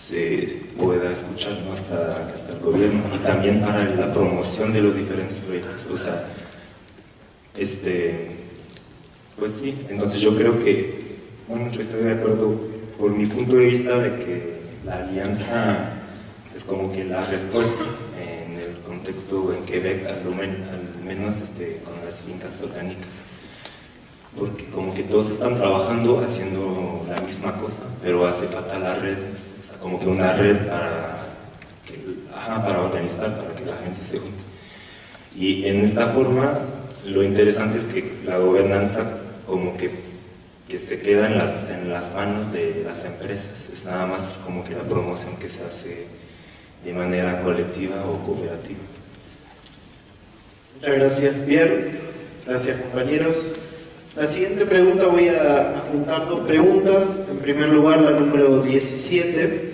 se pueda escuchar, ¿no? hasta el gobierno, y también para la promoción de los diferentes proyectos. O sea, pues sí, entonces yo creo que, bueno, yo estoy de acuerdo por mi punto de vista de que la alianza es como que la respuesta en el contexto en Quebec, al menos con las fincas orgánicas, porque como que todos están trabajando haciendo la misma cosa, pero hace falta la red, o sea, como que una red para organizar, para que la gente se junte. Y en esta forma, lo interesante es que la gobernanza como que se queda en las manos de las empresas, es nada más como que la promoción que se hace de manera colectiva o cooperativa. Muchas gracias, Pierre. Gracias, compañeros. La siguiente pregunta, voy a juntar dos preguntas. En primer lugar, la número 17,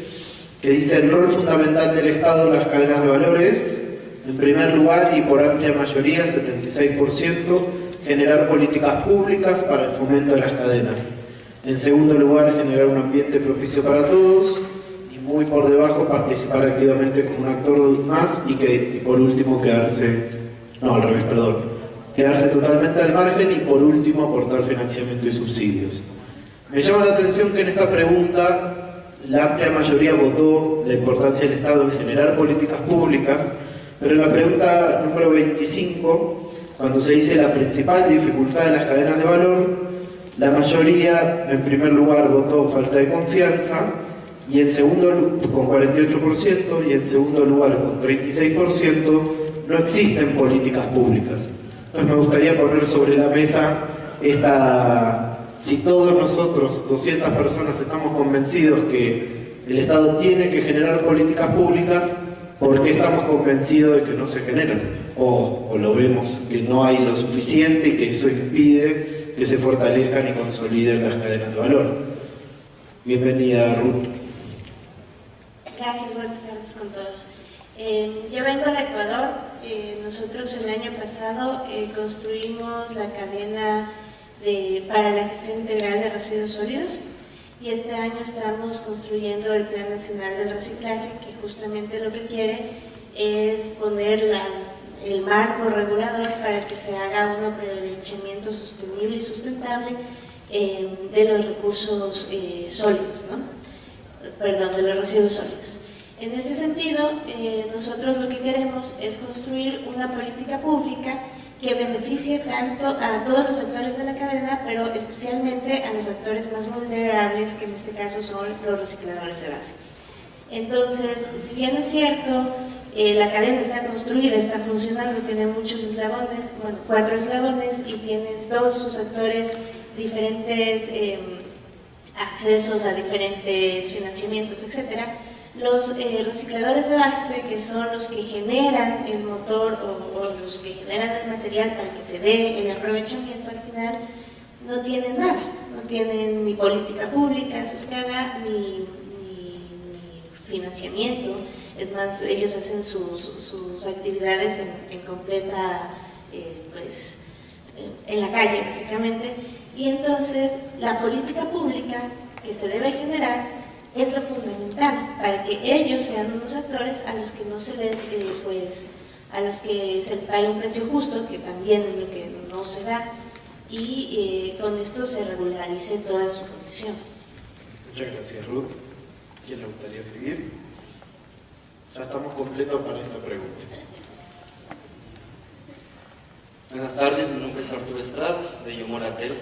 que dice: el rol fundamental del Estado en las cadenas de valores. En primer lugar, y por amplia mayoría, 76%, generar políticas públicas para el fomento de las cadenas. En segundo lugar, generar un ambiente propicio para todos. Y muy por debajo, participar activamente como un actor más. Y por último, quedarse totalmente al margen. Y por último, aportar financiamiento y subsidios. Me llama la atención que en esta pregunta la amplia mayoría votó la importancia del Estado en generar políticas públicas, pero en la pregunta número 25, cuando se dice la principal dificultad de las cadenas de valor, la mayoría en primer lugar votó falta de confianza, y en segundo con 48%, y en segundo lugar con 36%, no existen políticas públicas. Entonces me gustaría poner sobre la mesa si todos nosotros, 200 personas, estamos convencidos que el Estado tiene que generar políticas públicas, ¿por qué estamos convencidos de que no se generan? O lo vemos que no hay lo suficiente y que eso impide que se fortalezcan y consoliden las cadenas de valor. Bienvenida, Ruth. Gracias, buenas tardes con todos. Yo vengo de Ecuador. Nosotros el año pasado construimos la cadena para la gestión integral de residuos sólidos, y este año estamos construyendo el Plan Nacional del Reciclaje, que justamente lo que quiere es poner el marco regulador para que se haga un aprovechamiento sostenible y sustentable de los recursos sólidos, de los residuos sólidos. En ese sentido, nosotros lo que queremos es construir una política pública que beneficie tanto a todos los actores de la cadena, pero especialmente a los actores más vulnerables, que en este caso son los recicladores de base. Entonces, si bien es cierto, la cadena está construida, está funcionando, tiene muchos eslabones, 4 eslabones, y tienen todos sus actores diferentes accesos a diferentes financiamientos, etc. Los recicladores de base, que son los que generan el motor o los que generan el material para que se dé el aprovechamiento al final, no tienen nada, no tienen ni política pública asociada, ni financiamiento. Es más, ellos hacen sus actividades en completa, en la calle básicamente, y entonces la política pública que se debe generar es lo fundamental para que ellos sean unos actores a los que no se les, a los que se les pague un precio justo, que también es lo que no se da, y con esto se regularice toda su condición. Muchas gracias, Ruth. ¿Quién le gustaría seguir? Ya estamos completos para esta pregunta. Buenas tardes, mi nombre es Arturo Estrada, de Yomoratel.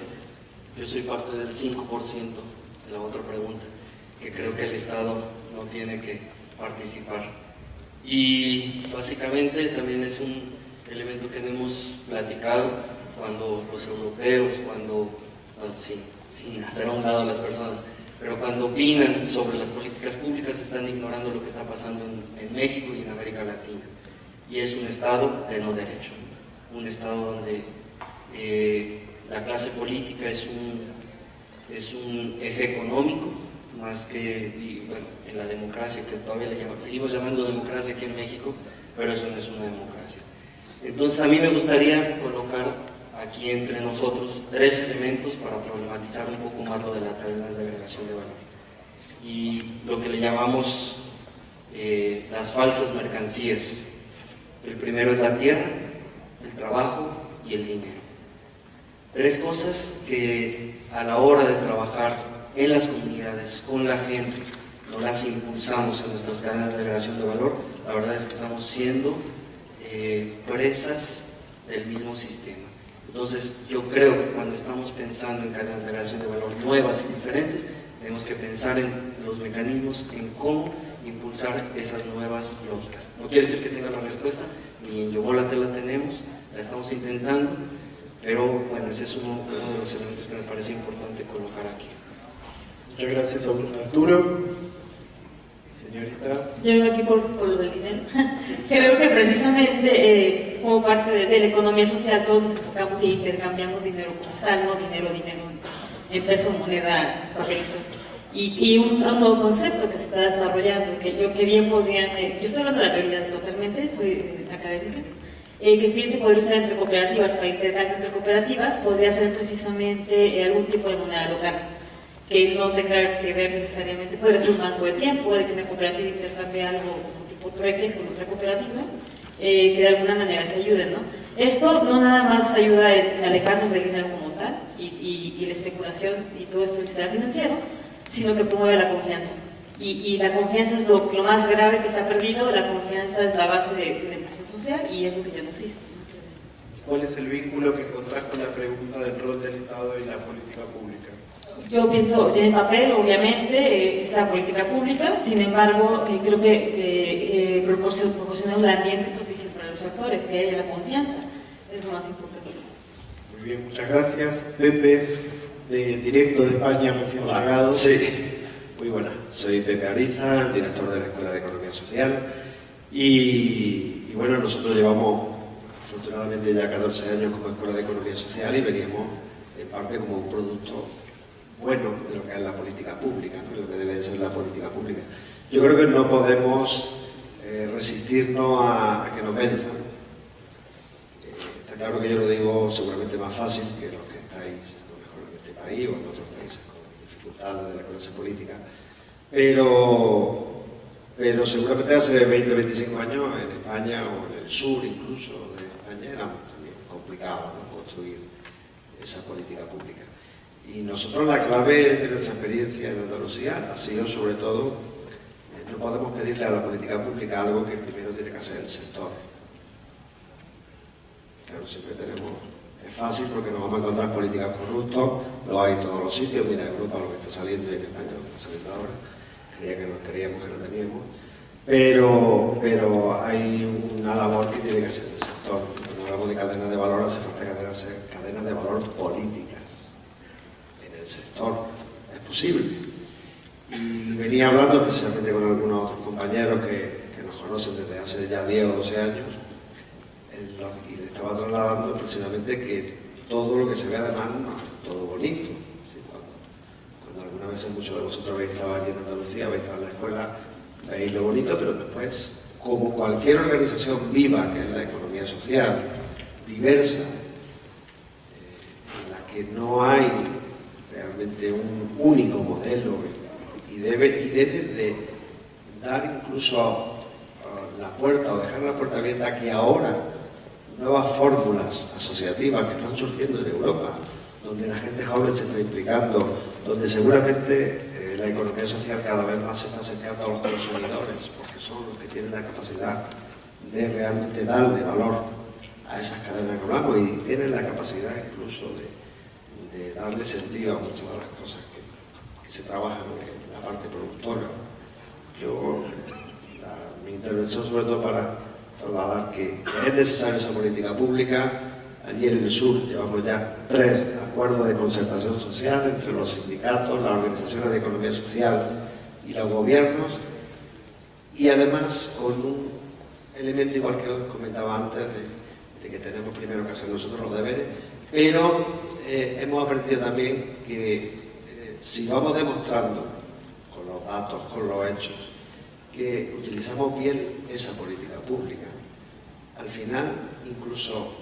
Yo soy parte del 5% de la otra pregunta, que creo que el Estado no tiene que participar. Y básicamente también es un elemento que hemos platicado cuando los europeos, sin hacer a un lado a las personas, pero cuando opinan sobre las políticas públicas están ignorando lo que está pasando en México y en América Latina. Y es un Estado de no derecho, un Estado donde la clase política es un eje económico, más que, en la democracia, que todavía seguimos llamando democracia aquí en México, pero eso no es una democracia. Entonces a mí me gustaría colocar aquí entre nosotros 3 elementos para problematizar un poco más lo de las cadenas de agregación de valor y lo que le llamamos las falsas mercancías. El primero es la tierra, el trabajo y el dinero. 3 cosas que a la hora de trabajar en las comunidades, con la gente, no las impulsamos en nuestras cadenas de agregación de valor. La verdad es que estamos siendo presas del mismo sistema. Entonces yo creo que cuando estamos pensando en cadenas de agregación de valor nuevas y diferentes, tenemos que pensar en los mecanismos, en cómo impulsar esas nuevas lógicas. No quiere decir que tenga la respuesta, ni en Yomoratel la tenemos, la estamos intentando, pero bueno, ese es uno de los elementos que me parece importante colocar aquí. Muchas gracias, Arturo. Señorita. Yo vengo aquí por lo del dinero. Creo que precisamente como parte de la economía social todos nos enfocamos y intercambiamos dinero como tal, no dinero en peso, moneda, papelito. Y un nuevo concepto que se está desarrollando, que bien podrían, yo estoy hablando de la teoría totalmente, soy académica, que bien se podría usar entre cooperativas, para intercambio entre cooperativas, podría ser precisamente algún tipo de moneda local, que no tenga que ver necesariamente, podría ser un banco de tiempo, de que una cooperativa intercambie algo como tipo trueque con otra cooperativa, que de alguna manera se ayuden, ¿no? Esto no nada más ayuda en alejarnos del dinero como tal y la especulación y todo esto del sistema financiero, sino que promueve la confianza. Y la confianza es lo más grave que se ha perdido. La confianza es la base de la empresa social y es lo que ya no existe. ¿Cuál es el vínculo que encontrás con la pregunta del rol del Estado y la política pública? Yo pienso, en el papel, obviamente, es la política pública, sin embargo, creo que proporciona un ambiente propicio para los actores, que haya la confianza, es lo más importante. Muy bien, muchas gracias. Pepe, directo de España, recién llegado. Sí, muy buena. Soy Pepe Ariza, director de la Escuela de Economía Social, y bueno, nosotros llevamos afortunadamente ya 14 años como Escuela de Economía Social y veníamos en parte como un producto bueno de lo que es la política pública, ¿no? Lo que debe ser la política pública. Yo creo que no podemos resistirnos a que nos venzan. Está claro que yo lo digo seguramente más fácil que los que estáis a lo mejor en este país o en otros países con dificultades de la clase política, pero seguramente hace 20 o 25 años en España o en el sur incluso de España era también complicado, ¿no?, construir esa política pública. Y nosotros la clave de nuestra experiencia en Andalucía ha sido sobre todo, no podemos pedirle a la política pública algo que primero tiene que hacer el sector. Claro, siempre es fácil porque nos vamos a encontrar políticas corruptas, lo hay en todos los sitios, mira Europa lo que está saliendo y en España lo que está saliendo ahora, creíamos que no teníamos, pero hay una labor que tiene que hacer el sector. Cuando hablamos de cadenas de valor, hace falta cadenas de valor políticas. Sector, es posible. Y venía hablando precisamente con algunos otros compañeros que nos conocen desde hace ya 10 o 12 años y le estaba trasladando precisamente que todo lo que se ve además no es todo bonito. ¿Sí? Cuando algunas veces muchos de vosotros habéis estado allí en Andalucía, habéis estado en la escuela, veis lo bonito, pero después, como cualquier organización viva, que es la economía social, diversa, en la que no hay realmente un único modelo y debe de dar incluso la puerta o dejar la puerta abierta a que ahora nuevas fórmulas asociativas que están surgiendo en Europa, donde la gente joven se está implicando, donde seguramente la economía social cada vez más se está acercando a los consumidores, porque son los que tienen la capacidad de realmente darle valor a esas cadenas que hablamos y tienen la capacidad incluso de darle sentido a muchas de las cosas que se trabajan en la parte productora. Mi intervención sobre todo para trasladar que es necesaria esa política pública. Allí en el sur llevamos ya 3 acuerdos de concertación social entre los sindicatos, las organizaciones de economía social y los gobiernos, y además con un elemento igual que os comentaba antes de que tenemos primero que hacer nosotros los deberes, pero hemos aprendido también que si vamos demostrando con los datos, con los hechos, que utilizamos bien esa política pública, al final incluso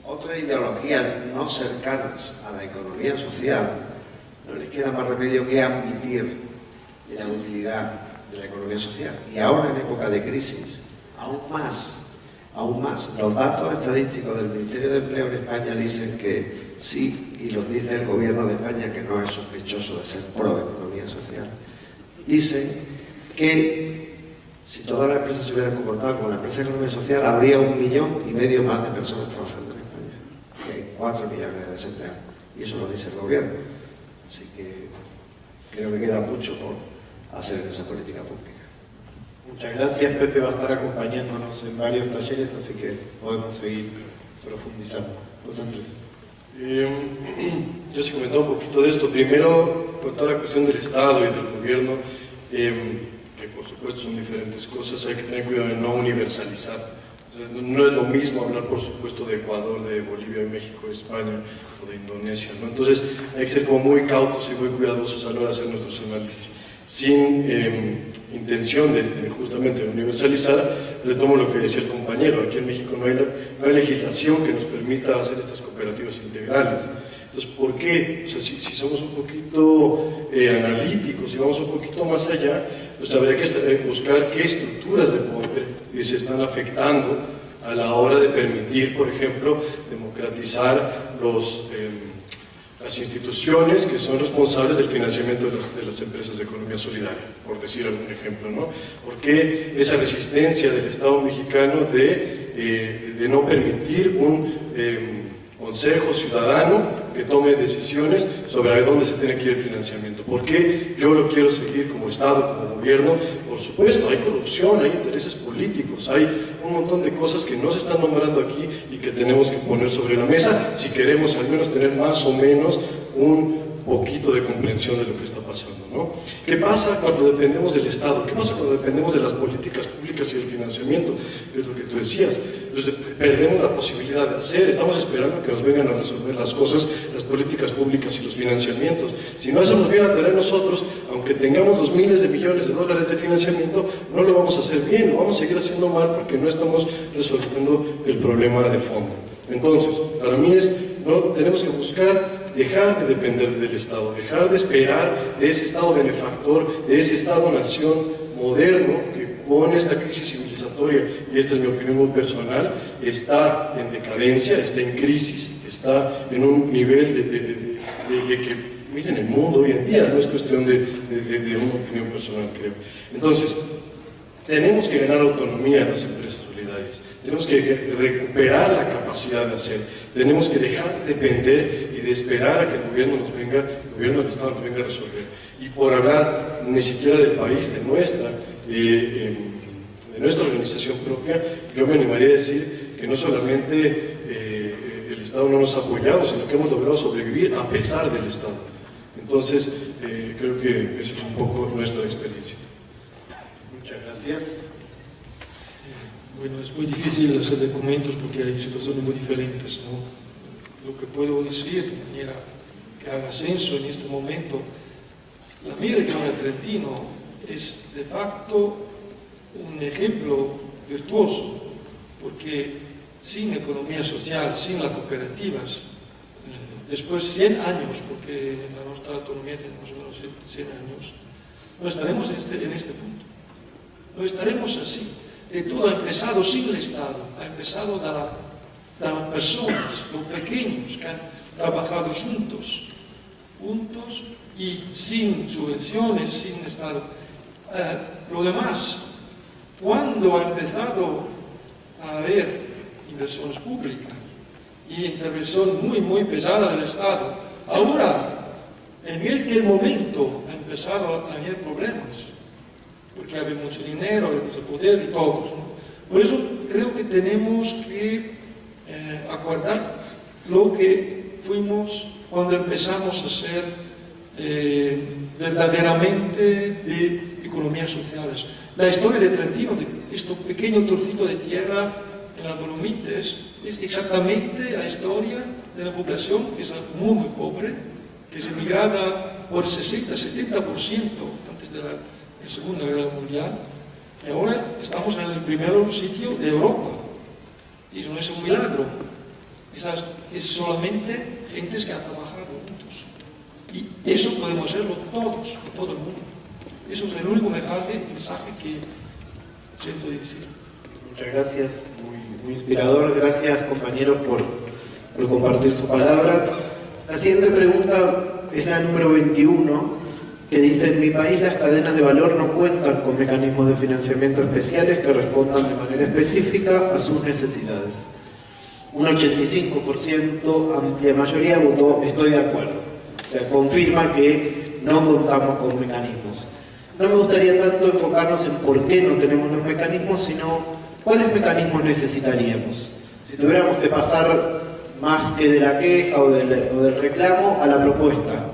otras ideologías no cercanas a la economía social no les queda más remedio que admitir la utilidad de la economía social. Y ahora en época de crisis, aún más. Los datos estadísticos del Ministerio de Empleo en España dicen que sí, y los dice el gobierno de España, que no es sospechoso de ser pro economía social, dicen que si todas las empresas se hubieran comportado como la empresa de economía social, habría 1,5 millones más de personas trabajando en España, que hay 4 millones de desempleados, y eso lo dice el gobierno. Así que creo que queda mucho por hacer en esa política pública. Muchas gracias. Pepe va a estar acompañándonos en varios talleres, así que podemos seguir profundizando. José Andrés. Yo sí comentaba un poquito de esto. Primero, con toda la cuestión del Estado y del gobierno, que por supuesto son diferentes cosas, hay que tener cuidado de no universalizar. O sea, no es lo mismo hablar, por supuesto, de Ecuador, de Bolivia, de México, de España o de Indonesia, ¿no? Entonces hay que ser como muy cautos y muy cuidadosos a la hora de hacer nuestros análisis. Sin intención de justamente universalizar, retomo lo que decía el compañero, aquí en México no hay legislación que nos permita hacer estas cooperativas integrales. Entonces, ¿por qué? O sea, si somos un poquito analíticos, si vamos un poquito más allá, pues habría que buscar qué estructuras de poder se están afectando a la hora de permitir, por ejemplo, democratizar las instituciones que son responsables del financiamiento de las empresas de economía solidaria, por decir algún ejemplo, ¿no? ¿Por qué esa resistencia del Estado mexicano de no permitir un consejo ciudadano que tome decisiones sobre a dónde se tiene que ir el financiamiento? ¿Por qué yo lo quiero seguir como Estado, como gobierno? Por supuesto, hay corrupción, hay intereses políticos, hay un montón de cosas que no se están nombrando aquí y que tenemos que poner sobre la mesa si queremos al menos tener más o menos un poquito de comprensión de lo que está pasando, ¿no? ¿Qué pasa cuando dependemos del Estado? ¿Qué pasa cuando dependemos de las políticas públicas y del financiamiento? Es lo que tú decías. Entonces perdemos la posibilidad de hacer, estamos esperando que nos vengan a resolver las cosas, las políticas públicas y los financiamientos. Si no hacemos bien a tener nosotros, aunque tengamos los miles de millones de dólares de financiamiento, no lo vamos a hacer bien, lo vamos a seguir haciendo mal porque no estamos resolviendo el problema de fondo. Entonces, para mí tenemos que buscar dejar de depender del Estado, dejar de esperar de ese Estado benefactor, de ese Estado-nación moderno que con esta crisis civilizatoria, y esta es mi opinión muy personal, está en decadencia, está en crisis, está en un nivel de que, miren, el mundo hoy en día no es cuestión de una opinión personal, creo. Entonces, tenemos que ganar autonomía en las empresas solidarias, tenemos que recuperar la capacidad de hacer, tenemos que dejar de depender y de esperar a que el gobierno del Estado nos venga a resolver. Y por hablar ni siquiera del país, de nuestra organización propia, yo me animaría a decir que no solamente el Estado no nos ha apoyado, sino que hemos logrado sobrevivir a pesar del Estado. Entonces, creo que eso es un poco nuestra experiencia. Muchas gracias. Bueno, es muy difícil hacer documentos porque hay situaciones muy diferentes, ¿no? Lo que puedo decir, de manera que haga censo en este momento, la mi región del Trentino es de facto un ejemplo virtuoso, porque sin economía social, sin las cooperativas, después de 100 años, porque en la nuestra autonomía tenemos unos 100 años, no estaremos en este punto, no estaremos así. Todo ha empezado sin el Estado, ha empezado de las personas, los pequeños que han trabajado juntos y sin subvenciones, sin Estado. Lo demás, cuando ha empezado a haber inversiones públicas y intervención muy pesada del Estado, ahora, en aquel momento, ha empezado a haber problemas, porque había mucho dinero, había mucho poder y todos, ¿no? Por eso creo que tenemos que acordar lo que fuimos cuando empezamos a ser verdaderamente de economías sociales. La historia de Trentino, de este pequeño trocito de tierra en las Dolomites, es exactamente la historia de la población que es muy pobre, que es emigrada por 60-70% antes de la Segunda Guerra Mundial, y ahora estamos en el primer sitio de Europa. Y eso no es un milagro, es solamente gentes que han trabajado juntos. Y eso podemos hacerlo todos, todo el mundo. Eso es el único mensaje que siento decir. Muchas gracias, muy inspirador. Gracias, compañeros, por compartir su palabra. La siguiente pregunta es la número 21, que dice: en mi país las cadenas de valor no cuentan con mecanismos de financiamiento especiales que respondan de manera específica a sus necesidades. Un 85%, amplia mayoría, votó estoy de acuerdo. O sea, confirma que no contamos con mecanismos. No me gustaría tanto enfocarnos en por qué no tenemos los mecanismos, sino cuáles mecanismos necesitaríamos. Si tuviéramos que pasar más que de la queja o del reclamo a la propuesta,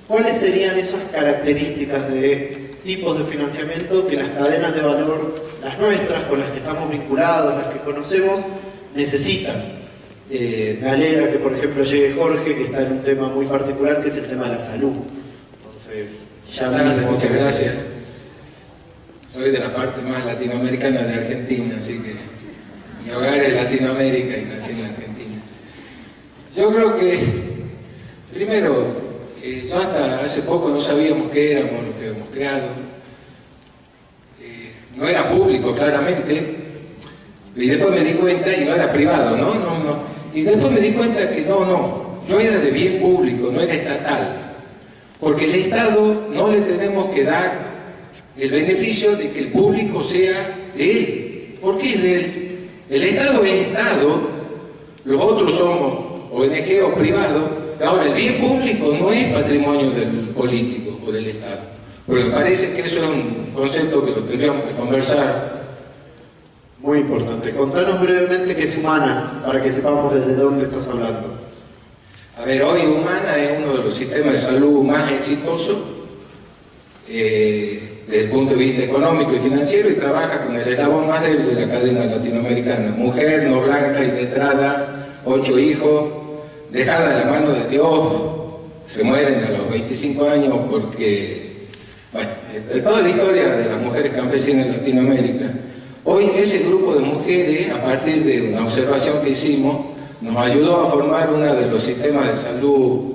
¿cuáles serían esas características de tipos de financiamiento que las cadenas de valor, las nuestras, con las que estamos vinculados, las que conocemos, necesitan? Me alegra que, por ejemplo, llegue Jorge, que está en un tema muy particular, que es el tema de la salud. Entonces, muchas gracias. Soy de la parte más latinoamericana de Argentina, así que mi hogar es Latinoamérica y nací en Argentina. Yo creo que, primero, yo hasta hace poco no sabíamos qué éramos lo que hemos creado. No era público, claramente, y después me di cuenta, y no era privado, ¿no? Y después me di cuenta que no, yo era de bien público, no era estatal, porque el Estado no le tenemos que dar el beneficio de que el público sea de él. ¿Por qué es de él? El Estado es Estado, los otros somos ONG o privados. Ahora, el bien público no es patrimonio del político o del Estado, porque me parece que eso es un concepto que lo tendríamos que conversar. Muy importante. Contanos brevemente qué es Humana, para que sepamos desde dónde estás hablando. A ver, hoy Humana es uno de los sistemas de salud más exitosos desde el punto de vista económico y financiero, y trabaja con el eslabón más débil de la cadena latinoamericana. Mujer, no blanca, iletrada, 8 hijos, dejada en la mano de Dios, se mueren a los 25 años porque, bueno, toda la historia de las mujeres campesinas en Latinoamérica. Hoy ese grupo de mujeres, a partir de una observación que hicimos, nos ayudó a formar uno de los sistemas de salud,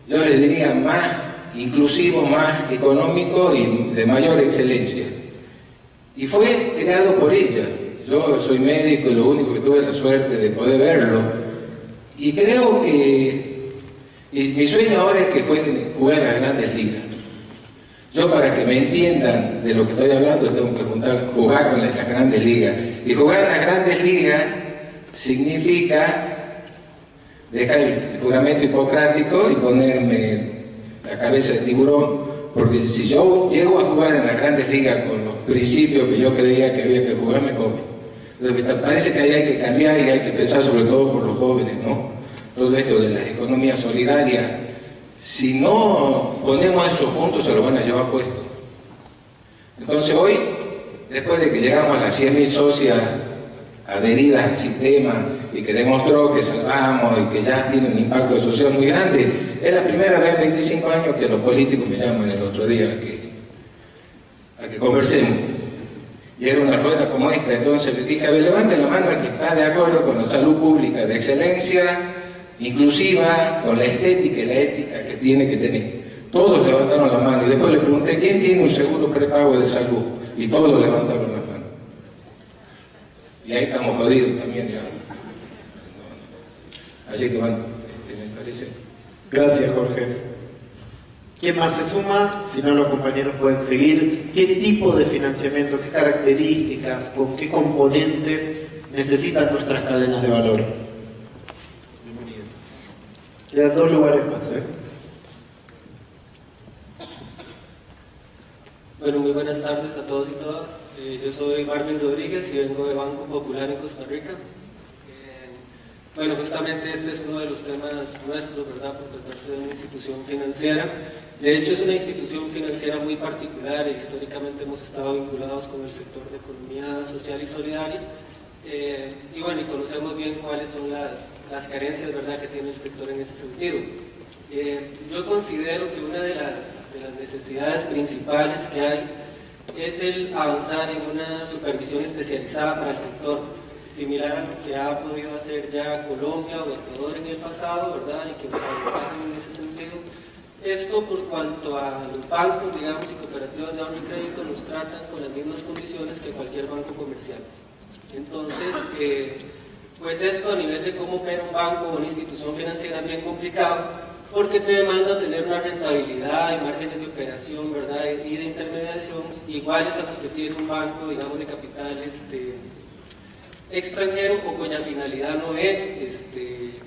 yo les diría, más inclusivo, más económico y de mayor excelencia. Y fue creado por ella. Yo soy médico y lo único que tuve la suerte de poder verlo. Y creo que mi sueño ahora es que puedan jugar a las grandes ligas. Yo, para que me entiendan de lo que estoy hablando, tengo que jugar con las grandes ligas. Y jugar en las grandes ligas significa dejar el juramento hipocrático y ponerme la cabeza de tiburón, porque si yo llego a jugar en las grandes ligas con los principios que yo creía que había que jugar, me come. Entonces, me parece que ahí hay que cambiar y hay que pensar sobre todo por los jóvenes, ¿no? Todo esto de las economías solidarias, si no ponemos esos puntos, se lo van a llevar puesto. Entonces hoy, después de que llegamos a las 100.000 socias adheridas al sistema y que demostró que salvamos y que ya tiene un impacto social muy grande, es la primera vez en 25 años que los políticos me llaman el otro día a que conversemos. Y era una rueda como esta, entonces les dije, a ver, levante la mano al que está de acuerdo con la salud pública de excelencia, inclusiva, con la estética y la ética que tiene que tener. Todos levantaron la mano y después le pregunté, ¿quién tiene un seguro prepago de salud? Y todos levantaron las manos. Y ahí estamos jodidos también ya. Así que bueno, me parece. Gracias, Jorge. ¿Quién más se suma? Si no, los compañeros pueden seguir. ¿Qué tipo de financiamiento, qué características, con qué componentes necesitan nuestras cadenas de valor? Bienvenido. Quedan 2 lugares más, Bueno, muy buenas tardes a todos y todas. Yo soy Marvin Rodríguez y vengo de Banco Popular en Costa Rica. Bueno, justamente este es uno de los temas nuestros, ¿verdad?, por tratarse de una institución financiera. De hecho, es una institución financiera muy particular e históricamente hemos estado vinculados con el sector de economía social y solidaria. Y bueno, y conocemos bien cuáles son las carencias, ¿verdad?, que tiene el sector en ese sentido. Yo considero que una de las necesidades principales que hay es el avanzar en una supervisión especializada para el sector, similar a lo que ha podido hacer ya Colombia o Ecuador en el pasado, ¿verdad?, y que nos ayudan en ese sentido. Esto por cuanto a los bancos, digamos, y cooperativas de ahorro y crédito nos tratan con las mismas condiciones que cualquier banco comercial. Entonces, pues esto a nivel de cómo opera un banco o una institución financiera es bien complicado, porque te demanda tener una rentabilidad y márgenes de operación, ¿verdad?, y de intermediación iguales a los que tiene un banco, digamos, de capital extranjero o cuya finalidad no es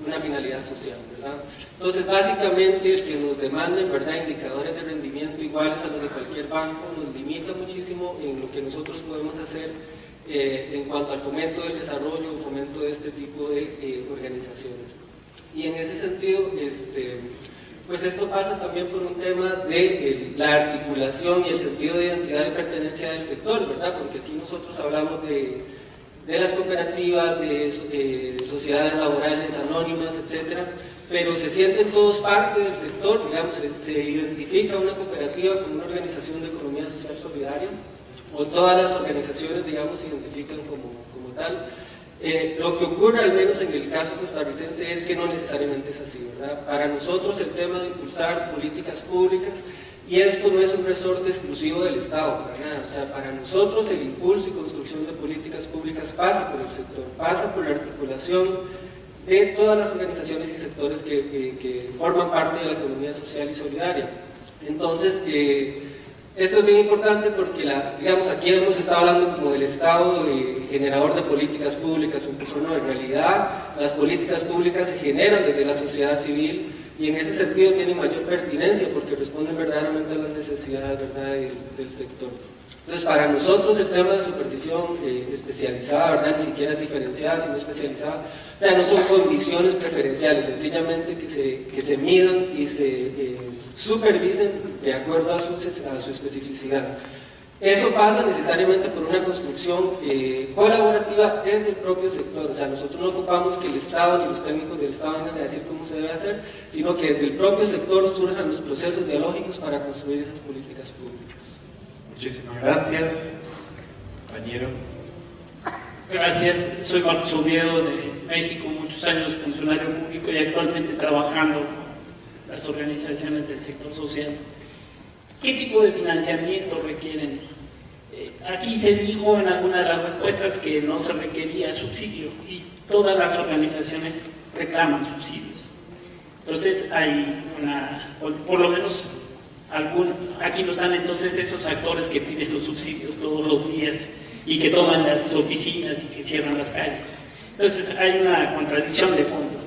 una finalidad social, ¿verdad? Entonces, básicamente, el que nos demanden, ¿verdad?, indicadores de rendimiento iguales a los de cualquier banco nos limita muchísimo en lo que nosotros podemos hacer en cuanto al fomento del desarrollo o fomento de este tipo de organizaciones. Y en ese sentido, pues esto pasa también por un tema de la articulación y el sentido de identidad y pertenencia del sector, ¿verdad? Porque aquí nosotros hablamos de las cooperativas, de sociedades laborales anónimas, etcétera, pero se sienten todos parte del sector, digamos, se identifica una cooperativa como una organización de economía social solidaria, o todas las organizaciones, digamos, se identifican como tal. Lo que ocurre, al menos en el caso costarricense, es que no necesariamente es así, ¿verdad? Para nosotros el tema de impulsar políticas públicas, y esto no es un resorte exclusivo del Estado, para nada. O sea, para nosotros el impulso y construcción de políticas públicas pasa por el sector, pasa por la articulación de todas las organizaciones y sectores que forman parte de la economía social y solidaria. Entonces, esto es bien importante porque, digamos, aquí hemos estado hablando como del Estado generador de políticas públicas, incluso no, en realidad las políticas públicas se generan desde la sociedad civil y en ese sentido tienen mayor pertinencia porque responden verdaderamente a las necesidades, ¿verdad?, del sector. Entonces, para nosotros el tema de supervisión especializada, ¿verdad?, ni siquiera es diferenciada, sino especializada, o sea, no son condiciones preferenciales, sencillamente que se midan y se supervisen de acuerdo a su especificidad. Eso pasa necesariamente por una construcción colaborativa desde el propio sector. O sea, nosotros no ocupamos que el Estado ni los técnicos del Estado vengan a decir cómo se debe hacer, sino que desde el propio sector surjan los procesos dialógicos para construir esas políticas públicas. Muchísimas gracias, compañero. Gracias, soy Marcos Oviedo de México, muchos años funcionario público y actualmente trabajando con las organizaciones del sector social. ¿Qué tipo de financiamiento requieren? Aquí se dijo en alguna de las respuestas que no se requería subsidio y todas las organizaciones reclaman subsidios. Entonces hay por lo menos aquí nos dan entonces esos actores que piden los subsidios todos los días y que toman las oficinas y que cierran las calles. Entonces hay una contradicción de fondo.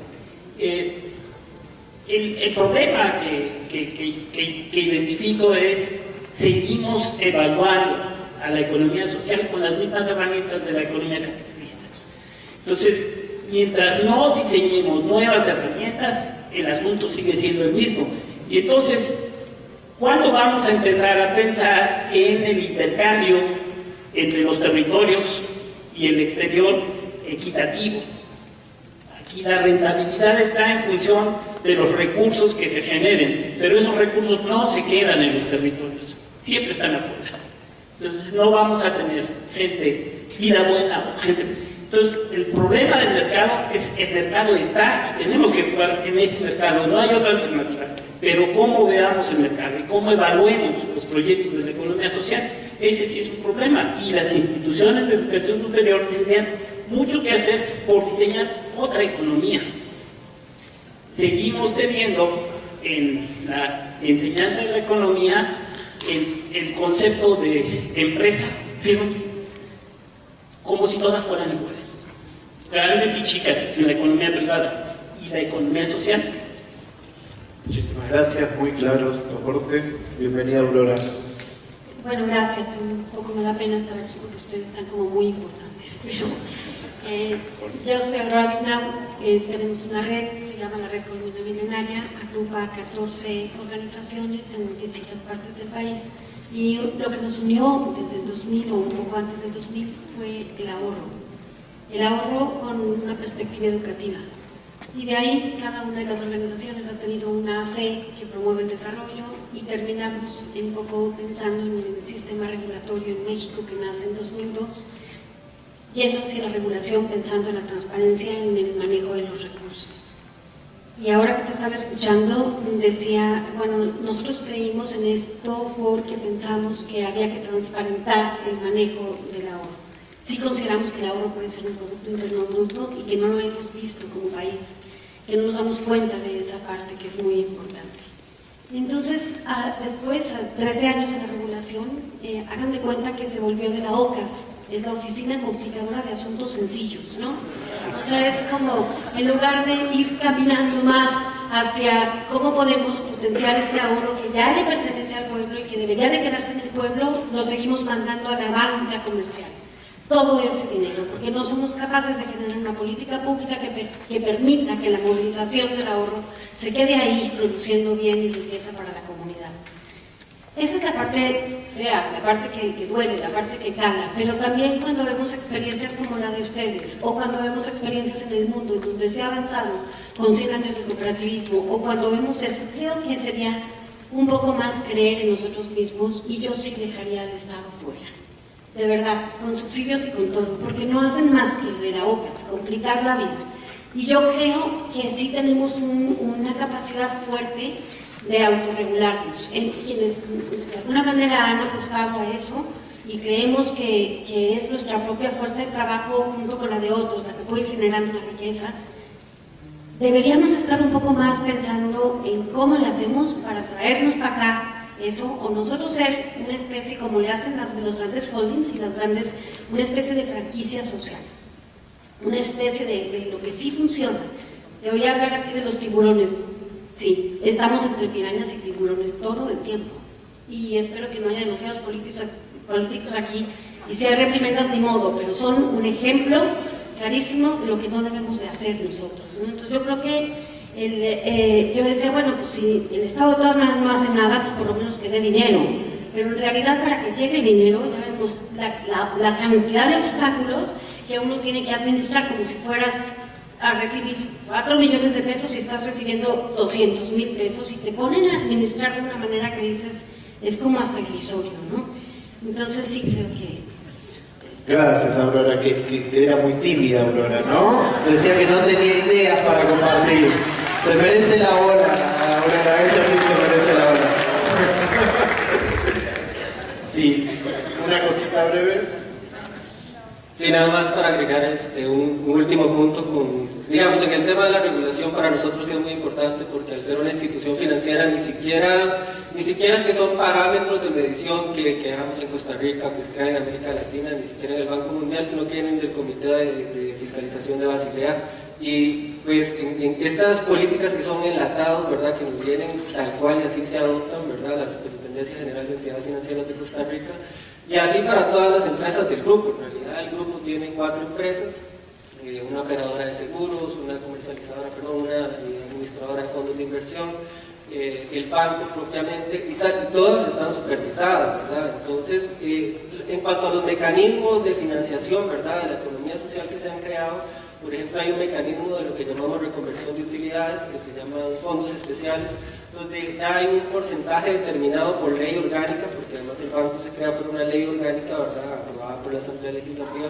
El problema que identifico es, seguimos evaluando a la economía social con las mismas herramientas de la economía capitalista. Entonces, mientras no diseñemos nuevas herramientas, el asunto sigue siendo el mismo. Y entonces, ¿cuándo vamos a empezar a pensar en el intercambio entre los territorios y el exterior equitativo? Aquí la rentabilidad está en función de los recursos que se generen, pero esos recursos no se quedan en los territorios, siempre están afuera. Entonces no vamos a tener vida buena o gente. Entonces el problema del mercado es el mercado está y tenemos que jugar en este mercado, no hay otra alternativa. Pero cómo veamos el mercado y cómo evaluemos los proyectos de la economía social, ese sí es un problema. Y las instituciones de educación superior tendrían mucho que hacer por diseñar otra economía. Seguimos teniendo en la enseñanza de la economía el concepto de empresa, firmas, como si todas fueran iguales, grandes y chicas en la economía privada y la economía social. Muchísimas gracias, muy claros tu aporte. Bienvenida, Aurora. Bueno, gracias. Un poco me da pena estar aquí porque ustedes están como muy importantes, pero yo soy Aurora Vinau, tenemos una red que se llama la Red Colombiana Milenaria, agrupa 14 organizaciones en distintas partes del país y lo que nos unió desde el 2000 o un poco antes del 2000 fue el ahorro con una perspectiva educativa. Y de ahí cada una de las organizaciones ha tenido una AC que promueve el desarrollo y terminamos un poco pensando en el sistema regulatorio en México que nace en 2002, yendo hacia la regulación pensando en la transparencia en el manejo de los recursos. Y ahora que te estaba escuchando decía, bueno, nosotros creímos en esto porque pensamos que había que transparentar el manejo del ahorro. Sí consideramos que el ahorro puede ser un Producto Interno Bruto y que no lo hemos visto como país, que no nos damos cuenta de esa parte que es muy importante. Entonces, después, 13 años de la regulación, hagan de cuenta que se volvió de la OCAS, es la Oficina Complicadora de Asuntos Sencillos, ¿no? O sea, es como, en lugar de ir caminando más hacia cómo podemos potenciar este ahorro que ya le pertenece al pueblo y que debería de quedarse en el pueblo, lo seguimos mandando a la banca comercial. Todo ese dinero, porque no somos capaces de generar una política pública que permita que la movilización del ahorro se quede ahí produciendo bien y riqueza para la comunidad. Esa es la parte fea, la parte que duele, la parte que cala, pero también cuando vemos experiencias como la de ustedes o cuando vemos experiencias en el mundo en donde se ha avanzado con 100 años de cooperativismo o cuando vemos eso, creo que sería un poco más creer en nosotros mismos y yo sí dejaría al Estado fuera. De verdad, con subsidios y con todo, porque no hacen más que de la OCAS, complicar la vida. Y yo creo que sí tenemos una capacidad fuerte de autorregularnos, quienes de alguna manera han apostado a eso y creemos que es nuestra propia fuerza de trabajo junto con la de otros, la que puede ir generando la riqueza. deberíamos estar un poco más pensando en cómo le hacemos para traernos para acá eso, o nosotros ser una especie, como le hacen los grandes holdings y una especie de franquicia social, una especie de lo que sí funciona. Te voy a hablar aquí de los tiburones. Sí, estamos entre pirañas y tiburones todo el tiempo, y espero que no haya demasiados políticos aquí, y si hay reprimendas ni modo, pero son un ejemplo clarísimo de lo que no debemos de hacer nosotros, ¿no? Entonces yo creo que yo decía, bueno, pues si el Estado de todas maneras no hace nada, pues por lo menos que dé dinero, pero en realidad para que llegue el dinero ya vemos la cantidad de obstáculos que uno tiene que administrar, como si fueras a recibir 4 millones de pesos y estás recibiendo 200,000 pesos, y te ponen a administrar de una manera que dices, es como hasta irrisorio, ¿no? Entonces sí creo que... Gracias, Aurora, que era muy tímida, Aurora, ¿no? Decía que no tenía ideas para compartir. Se merece la hora, Aurora, ella sí se merece la hora. Sí, una cosita breve. Sí, nada más para agregar un último punto digamos, en el tema de la regulación para nosotros sí es muy importante, porque al ser una institución financiera ni siquiera es que son parámetros de medición que hagamos en Costa Rica, que se crean en América Latina, ni siquiera en el Banco Mundial, sino que vienen del Comité de Fiscalización de Basilea. Y pues en estas políticas que son enlatados, ¿verdad?, que nos vienen tal cual y así se adoptan, ¿verdad?, la Superintendencia General de Entidades Financieras de Costa Rica, y así para todas las empresas del grupo. En realidad el grupo tiene 4 empresas, una operadora de seguros, una comercializadora, una administradora de fondos de inversión, el banco propiamente, y todas están supervisadas, ¿verdad? Entonces, en cuanto a los mecanismos de financiación, ¿verdad?, de la economía social que se han creado, por ejemplo, hay un mecanismo de lo que llamamos reconversión de utilidades, que se llaman fondos especiales, donde hay un porcentaje determinado por ley orgánica, porque además el banco se crea por una ley orgánica, ¿verdad?, aprobada por la Asamblea Legislativa.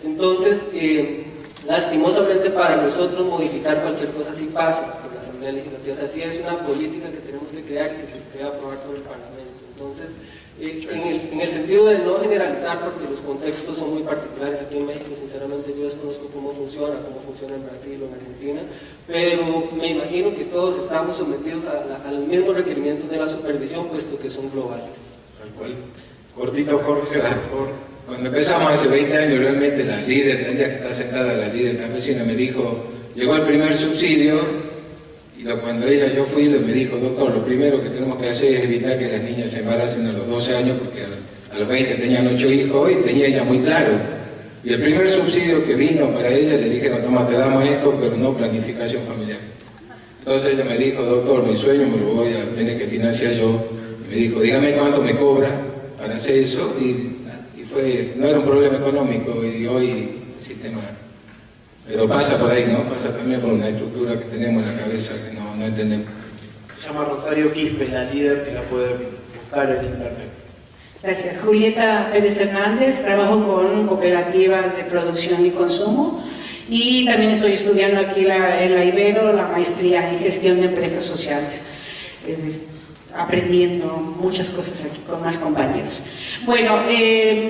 Entonces, lastimosamente para nosotros modificar cualquier cosa sí pasa por la Asamblea Legislativa, o sea, sí es una política que tenemos que crear y que se debe aprobar por el Parlamento. Entonces, en el sentido de no generalizar, porque los contextos son muy particulares aquí en México, sinceramente yo desconozco cómo funciona en Brasil o en Argentina, pero me imagino que todos estamos sometidos a los mismos requerimientos de la supervisión, puesto que son globales. Tal cual. Cortito, Jorge, por favor. Cuando empezamos hace 20 años, realmente la líder, el día que está sentada la líder campesina, me dijo, llegó el primer subsidio. Y cuando yo fui, me dijo, doctor, lo primero que tenemos que hacer es evitar que las niñas se embaracen a los 12 años, porque a los 20 tenían 8 hijos y tenía ella muy claro. Y el primer subsidio que vino para ella, le dijeron, toma, te damos esto, pero no planificación familiar. Entonces ella me dijo, doctor, mi sueño me lo voy a tener que financiar yo. Y me dijo, dígame cuánto me cobra para hacer eso. Y no era un problema económico, y hoy el sistema... Pero pasa por ahí, ¿no? Pasa también por una estructura que tenemos en la cabeza que no entendemos. Se llama Rosario Quispe, la líder, que la pueden buscar en internet. Gracias. Julieta Pérez Hernández, trabajo con cooperativas de producción y consumo, y también estoy estudiando aquí en la Ibero la maestría en gestión de empresas sociales. Aprendiendo muchas cosas aquí con más compañeros. Bueno,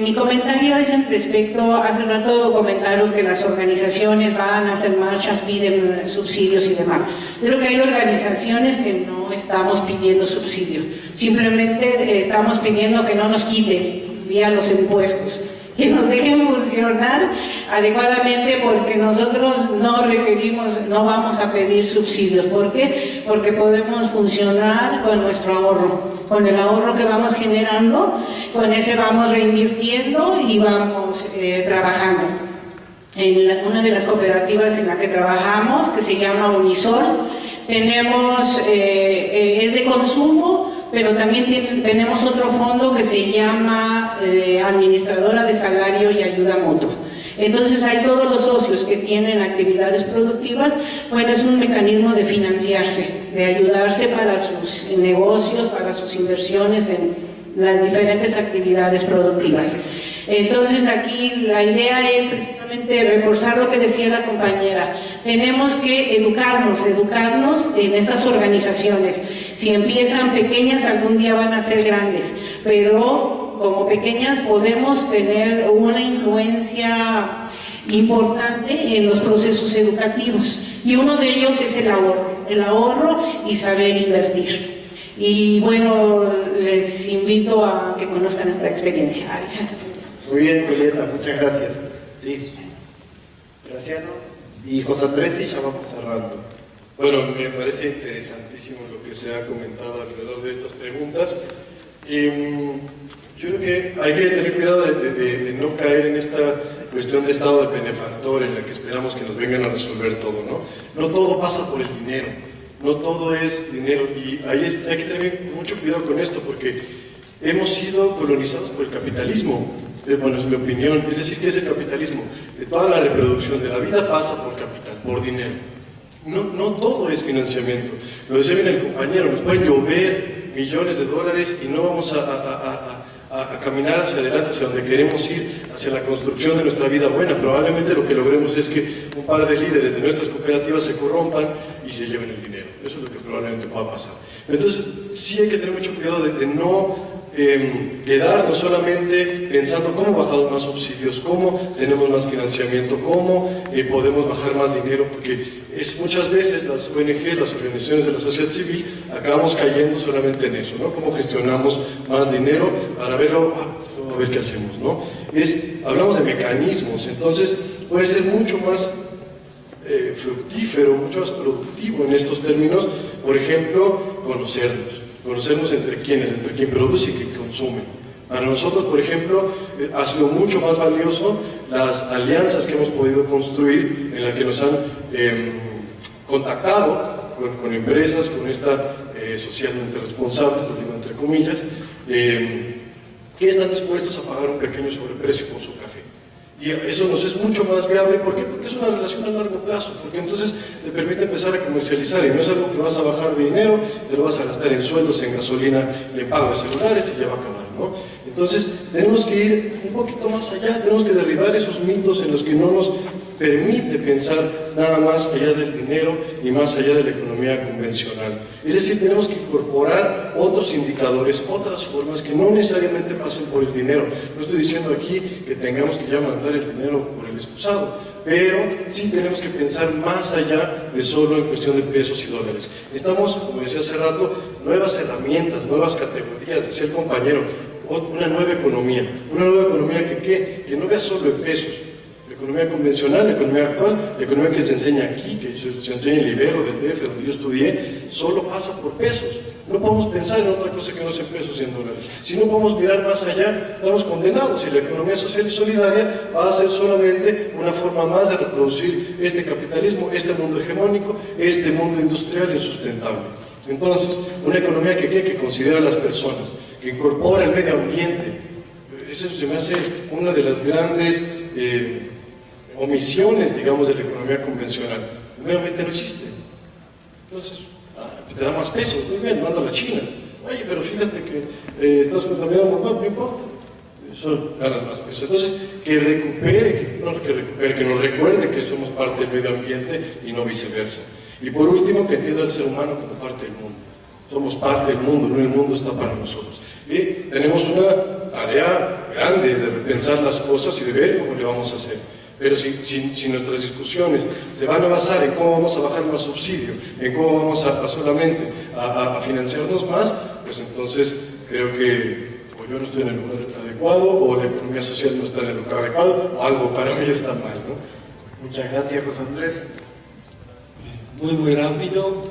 mi comentario es en respecto, hace rato comentaron que las organizaciones van a hacer marchas, piden subsidios y demás. Creo que hay organizaciones que no estamos pidiendo subsidios, simplemente estamos pidiendo que no nos quiten vía los impuestos, que nos dejen funcionar adecuadamente, porque nosotros no vamos a pedir subsidios. ¿Por qué? Porque podemos funcionar con nuestro ahorro, con el ahorro que vamos generando, con ese vamos reinvirtiendo y vamos trabajando. En una de las cooperativas en la que trabajamos, que se llama Unisol, tenemos, es de consumo, pero también tenemos otro fondo que se llama Administradora de Salario y Ayuda Mutua. Entonces hay todos los socios que tienen actividades productivas, bueno, es un mecanismo de financiarse, de ayudarse para sus negocios, para sus inversiones en las diferentes actividades productivas. Entonces aquí la idea es precisamente reforzar lo que decía la compañera. Tenemos que educarnos en esas organizaciones. Si empiezan pequeñas, algún día van a ser grandes, pero como pequeñas podemos tener una influencia importante en los procesos educativos, y uno de ellos es el ahorro y saber invertir. Y bueno, les invito a que conozcan esta experiencia. Muy bien, Julieta, muchas gracias. Sí, Graciano y José Andrés, y ya vamos cerrando. Bueno, me parece interesantísimo lo que se ha comentado alrededor de estas preguntas. Yo creo que hay que tener cuidado de no caer en esta cuestión de estado de benefactor en la que esperamos que nos vengan a resolver todo, ¿no? No todo pasa por el dinero, no todo es dinero, y ahí hay que tener mucho cuidado con esto, porque hemos sido colonizados por el capitalismo. Bueno, es mi opinión. Es decir, ¿qué es el capitalismo? Que toda la reproducción de la vida pasa por capital, por dinero. No todo es financiamiento. Lo decía bien el compañero, nos pueden llover millones de dólares y no vamos a caminar hacia adelante, hacia donde queremos ir, hacia la construcción de nuestra vida buena. Probablemente lo que logremos es que un par de líderes de nuestras cooperativas se corrompan y se lleven el dinero. Eso es lo que probablemente pueda pasar. Entonces, sí hay que tener mucho cuidado de no quedarnos solamente pensando cómo bajamos más subsidios, cómo tenemos más financiamiento, cómo podemos bajar más dinero, porque muchas veces las ONGs, las organizaciones de la sociedad civil, acabamos cayendo solamente en eso, ¿no? Cómo gestionamos más dinero para verlo, a ver qué hacemos, ¿no? Hablamos de mecanismos, entonces puede ser mucho más fructífero, mucho más productivo en estos términos, por ejemplo, conocernos entre quienes, entre quien produce y quien consume. Para nosotros, por ejemplo, ha sido mucho más valioso las alianzas que hemos podido construir, en las que nos han contactado con empresas, con esta socialmente responsables, lo digo entre comillas, que están dispuestos a pagar un pequeño sobreprecio por su café. Y eso nos es mucho más viable. ¿Por qué? Porque es una relación a largo plazo, porque entonces te permite empezar a comercializar, y no es algo que vas a bajar de dinero, te lo vas a gastar en sueldos, en gasolina y en pago de celulares y ya va a acabar, ¿no? Entonces tenemos que ir un poquito más allá, tenemos que derribar esos mitos en los que no nos permite pensar nada más allá del dinero y más allá de la economía convencional. Es decir, tenemos que incorporar otros indicadores, otras formas que no necesariamente pasen por el dinero. No estoy diciendo aquí que tengamos que ya mandar el dinero por el excusado, pero sí tenemos que pensar más allá de solo en cuestión de pesos y dólares. Necesitamos, como decía hace rato, nuevas herramientas, nuevas categorías, decía el compañero, una nueva economía que no vea solo en pesos. La economía convencional, la economía actual, la economía que se enseña aquí, que se enseña en Libero, del DF, donde yo estudié, solo pasa por pesos. No podemos pensar en otra cosa que no sea en pesos y en dólares. Si no podemos mirar más allá, estamos condenados, y la economía social y solidaria va a ser solamente una forma más de reproducir este capitalismo, este mundo hegemónico, este mundo industrial insustentable. Entonces, una economía que considera a las personas, que incorpora el medio ambiente. Eso se me hace una de las grandes omisiones, digamos, de la economía convencional. El medio ambiente no existe. Entonces, te da más peso, muy bien, mando a la China. Oye, pero fíjate que estás contaminando más, no importa. Eso gana más peso. Entonces, que nos recuerde que somos parte del medio ambiente y no viceversa. Y por último, que entienda al ser humano como parte del mundo. Somos parte del mundo, no el mundo está para nosotros. Y tenemos una tarea grande de repensar las cosas y de ver cómo le vamos a hacer. Pero si nuestras discusiones se van a basar en cómo vamos a bajar más subsidio, en cómo vamos solamente a financiarnos más, pues entonces creo que o yo no estoy en el lugar adecuado, o la economía social no está en el lugar adecuado, o algo para mí está mal, ¿no? Muchas gracias, José Andrés. Muy rápido,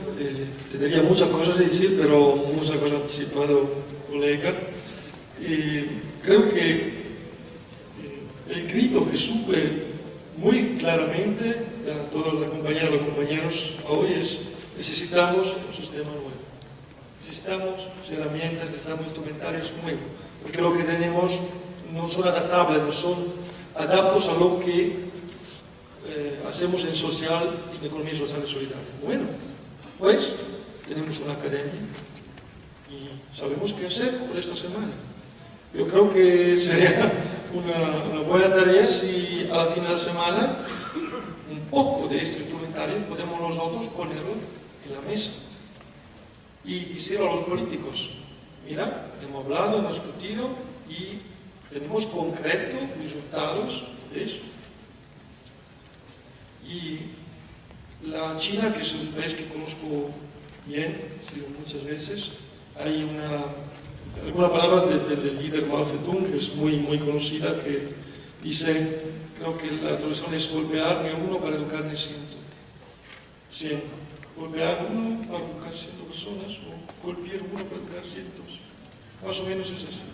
tendría muchas cosas que decir, pero muchas cosas han anticipado colega. Creo que el grito que sube muy claramente a todas las compañeras y los compañeros hoy es: necesitamos un sistema nuevo, necesitamos herramientas, necesitamos instrumentarios nuevos, porque lo que tenemos no son adaptables, no son adaptos a lo que hacemos en social y en economía social y solidaria. Bueno, pues tenemos una academia y sabemos qué hacer por esta semana. Yo creo que sería una buena tarea si a la final de semana un poco de este instrumentario podemos nosotros ponerlo en la mesa y decir a los políticos: mira, hemos hablado, hemos discutido y tenemos concretos resultados de eso. Y la China, que es un país que conozco bien, he sido muchas veces, hay algunas palabras del líder Mao Zedong, que es muy conocida, que dice, creo que la traducción es golpearme uno para educarme 100. Golpear uno para educar 100 personas o golpear uno para educar cientos. Más o menos es así.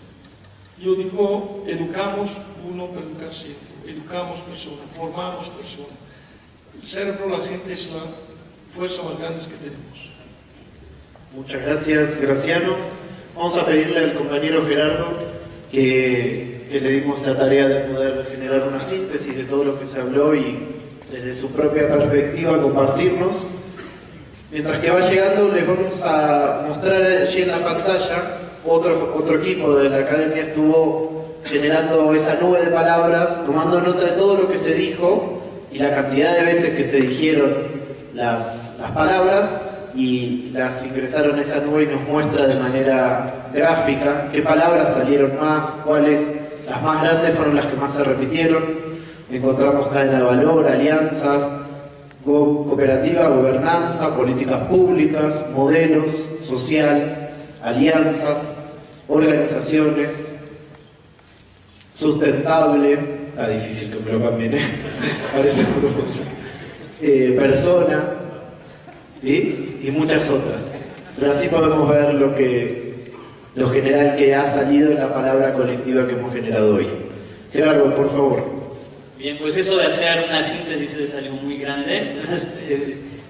Yo digo, educamos uno para educar 100, educamos personas, formamos personas. El cerebro, la gente es la fuerza más grande que tenemos. Muchas gracias, Graciano. Vamos a pedirle al compañero Gerardo que le dimos la tarea de poder generar una síntesis de todo lo que se habló y desde su propia perspectiva compartirnos. Mientras que va llegando, les vamos a mostrar allí en la pantalla, otro equipo de la academia estuvo generando esa nube de palabras, tomando nota de todo lo que se dijo y la cantidad de veces que se dijeron las palabras, y las ingresaron a esa nube y nos muestra de manera gráfica qué palabras salieron más, cuáles, las más grandes fueron las que más se repitieron. Encontramos cadena de valor, alianzas, cooperativa, gobernanza, políticas públicas, modelos, social, alianzas, organizaciones, sustentable, está difícil que me lo cambien, parece persona, ¿sí? Y muchas otras. Pero así podemos ver lo general que ha salido en la palabra colectiva que hemos generado hoy. Gerardo, por favor. Bien, pues eso de hacer una síntesis es algo muy grande.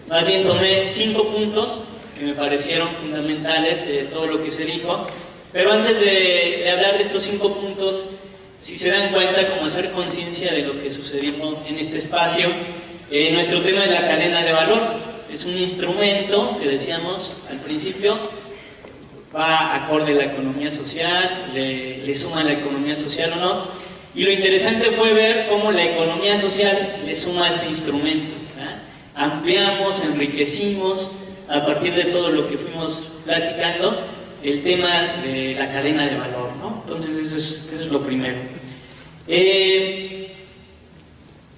Más bien tomé 5 puntos que me parecieron fundamentales de todo lo que se dijo. Pero antes de hablar de estos 5 puntos, si se dan cuenta, como hacer conciencia de lo que sucedió en este espacio, nuestro tema es la cadena de valor. Es un instrumento que decíamos al principio, va acorde a la economía social, le suma a la economía social o no. Y lo interesante fue ver cómo la economía social le suma a ese instrumento, ¿verdad? Ampliamos, enriquecimos, a partir de todo lo que fuimos platicando, el tema de la cadena de valor, ¿no? Entonces eso es lo primero.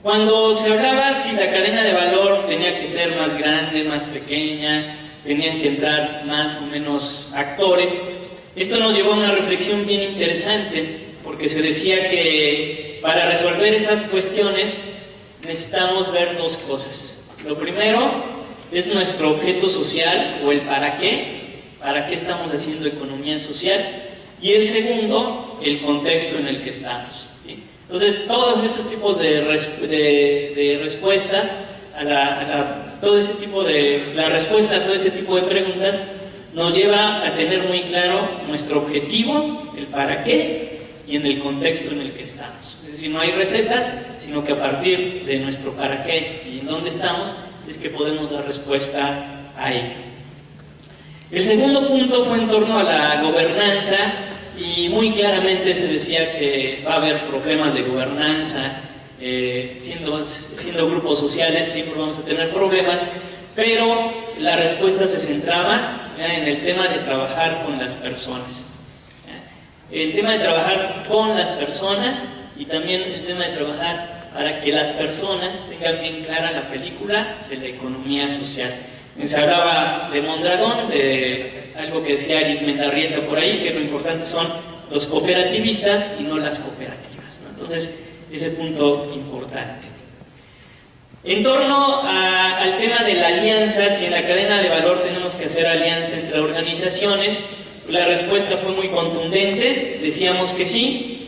Cuando se hablaba si la cadena de valor tenía que ser más grande, más pequeña, tenían que entrar más o menos actores, esto nos llevó a una reflexión bien interesante, porque se decía que para resolver esas cuestiones necesitamos ver 2 cosas. Lo primero es nuestro objeto social o el para qué estamos haciendo economía social, y el segundo, el contexto en el que estamos. Entonces, todos esos tipos de respuestas la respuesta a todo ese tipo de preguntas nos lleva a tener muy claro nuestro objetivo, el para qué y en el contexto en el que estamos. Es decir, no hay recetas, sino que a partir de nuestro para qué y en dónde estamos es que podemos dar respuesta a ello. El segundo punto fue en torno a la gobernanza. Y muy claramente se decía que va a haber problemas de gobernanza, siendo grupos sociales siempre vamos a tener problemas, pero la respuesta se centraba en el tema de trabajar con las personas. El tema de trabajar con las personas y también el tema de trabajar para que las personas tengan bien clara la película de la economía social. Se hablaba de Mondragón, de algo que decía Arismendarrieta por ahí, que lo importante son los cooperativistas y no las cooperativas, ¿no? Entonces, ese punto importante. En torno al tema de la alianza, si en la cadena de valor tenemos que hacer alianza entre organizaciones, la respuesta fue muy contundente, decíamos que sí,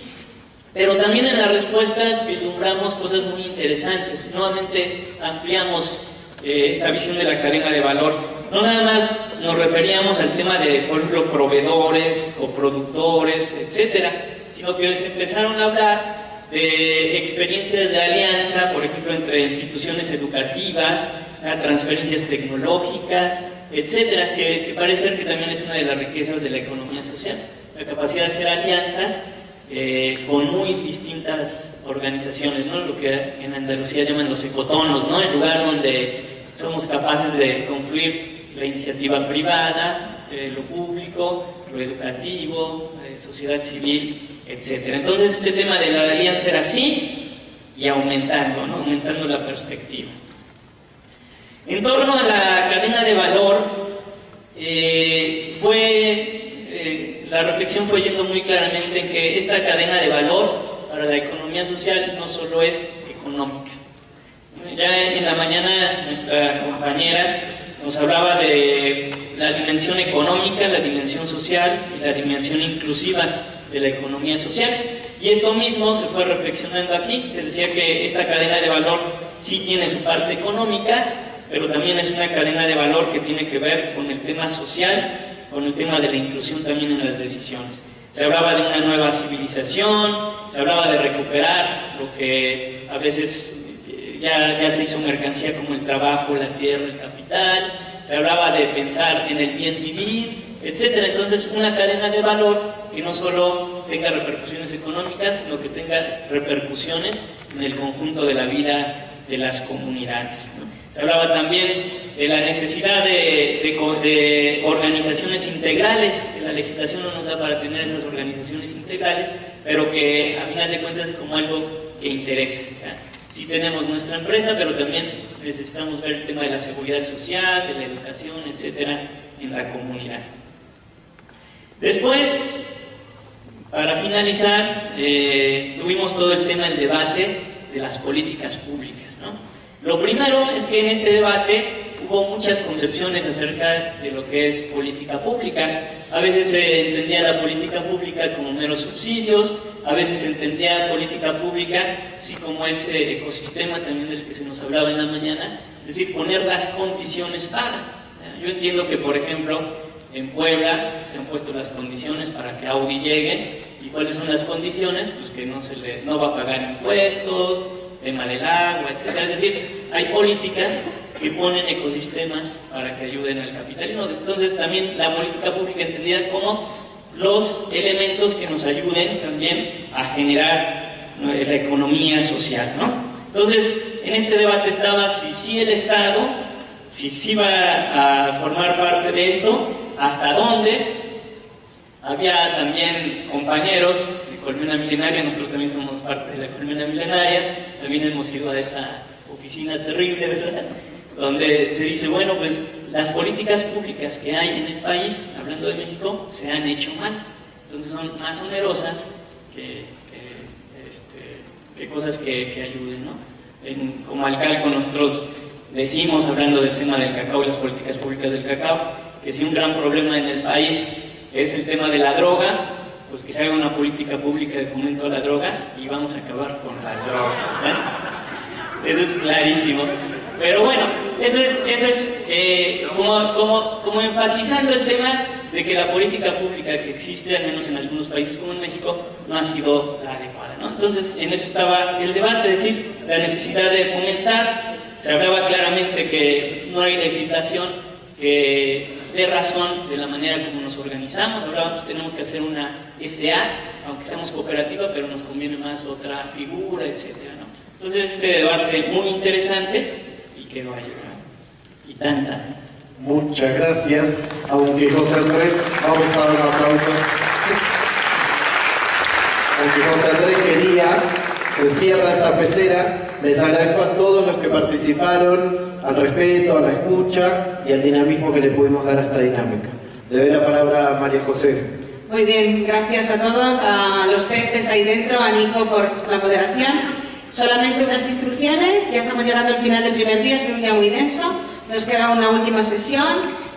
pero también en las respuestas vislumbramos cosas muy interesantes. Nuevamente ampliamos esta visión de la cadena de valor. No nada más nos referíamos al tema de, por ejemplo, proveedores o productores, etcétera, sino que se empezaron a hablar de experiencias de alianza, por ejemplo, entre instituciones educativas, transferencias tecnológicas, etcétera, que parece ser que también es una de las riquezas de la economía social, la capacidad de hacer alianzas con muy distintas organizaciones, ¿no? Lo que en Andalucía llaman los ecotonos, ¿no? El lugar donde somos capaces de confluir la iniciativa privada, lo público, lo educativo, sociedad civil, etc. Entonces este tema de la alianza era así y aumentando, ¿no? Aumentando la perspectiva. En torno a la cadena de valor, la reflexión fue yendo muy claramente en que esta cadena de valor para la economía social no solo es económica. Ya en la mañana nuestra compañera nos hablaba de la dimensión económica, la dimensión social y la dimensión inclusiva de la economía social. Y esto mismo se fue reflexionando aquí. Se decía que esta cadena de valor sí tiene su parte económica, pero también es una cadena de valor que tiene que ver con el tema social, con el tema de la inclusión también en las decisiones. Se hablaba de una nueva civilización, se hablaba de recuperar lo que a veces ya se hizo mercancía como el trabajo, la tierra, el capital, se hablaba de pensar en el bien vivir, etc. Entonces, una cadena de valor que no solo tenga repercusiones económicas, sino que tenga repercusiones en el conjunto de la vida de las comunidades, ¿no? Se hablaba también de la necesidad de organizaciones integrales, que la legislación no nos da para tener esas organizaciones integrales, pero que a final de cuentas es como algo que interesa, ¿ya? Sí tenemos nuestra empresa, pero también necesitamos ver el tema de la seguridad social, de la educación, etcétera, en la comunidad. Después, para finalizar, tuvimos todo el tema del debate de las políticas públicas, ¿no? Lo primero es que en este debate hubo muchas concepciones acerca de lo que es política pública. A veces se entendía la política pública como meros subsidios, a veces se entendía política pública así como ese ecosistema también del que se nos hablaba en la mañana, es decir, poner las condiciones para. Yo entiendo que, por ejemplo, en Puebla se han puesto las condiciones para que Audi llegue. ¿Y cuáles son las condiciones? Pues que no va a pagar impuestos, tema del agua, etc. Es decir, hay políticas que ponen ecosistemas para que ayuden al capitalismo. Entonces también la política pública entendida como los elementos que nos ayuden también a generar la economía social, ¿no? Entonces, en este debate estaba si el Estado, si va a formar parte de esto, hasta dónde. Había también compañeros de Colmena Milenaria, nosotros también somos parte de la Colmena Milenaria, también hemos ido a esa oficina terrible, ¿verdad?, donde se dice, bueno, pues las políticas públicas que hay en el país, hablando de México, se han hecho mal. Entonces son más onerosas que cosas que ayuden, ¿no? Como Alcalco nosotros decimos, hablando del tema del cacao y las políticas públicas del cacao, que si un gran problema en el país es el tema de la droga, pues que se haga una política pública de fomento a la droga y vamos a acabar con las drogas, ¿eh? Eso es clarísimo. Pero bueno, eso es como enfatizando el tema de que la política pública que existe, al menos en algunos países como en México, no ha sido la adecuada, ¿no? Entonces, en eso estaba el debate, es decir, la necesidad de fomentar. Se hablaba claramente que no hay legislación que dé razón de la manera como nos organizamos. Hablábamos que tenemos que hacer una SA, aunque seamos cooperativa, pero nos conviene más otra figura, etcétera, ¿no? Entonces, este debate muy interesante y quedó ahí, ¿no? Y tanta. Muchas gracias, aunque José Andrés, vamos a dar un aplauso. Aunque José Andrés quería, se cierra esta pecera. Les agradezco a todos los que participaron, al respeto, a la escucha y al dinamismo que le pudimos dar a esta dinámica. Le doy la palabra a María José. Muy bien, gracias a todos, a los peces ahí dentro, a Nico por la moderación. Solamente unas instrucciones, ya estamos llegando al final del primer día, es un día muy denso. Nos queda una última sesión,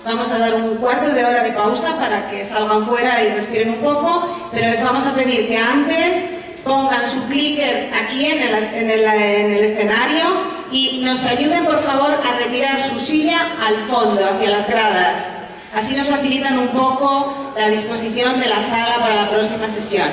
vamos a dar un cuarto de hora de pausa para que salgan fuera y respiren un poco, pero les vamos a pedir que antes pongan su clicker aquí en el escenario y nos ayuden por favor a retirar su silla al fondo, hacia las gradas. Así nos facilitan un poco la disposición de la sala para la próxima sesión.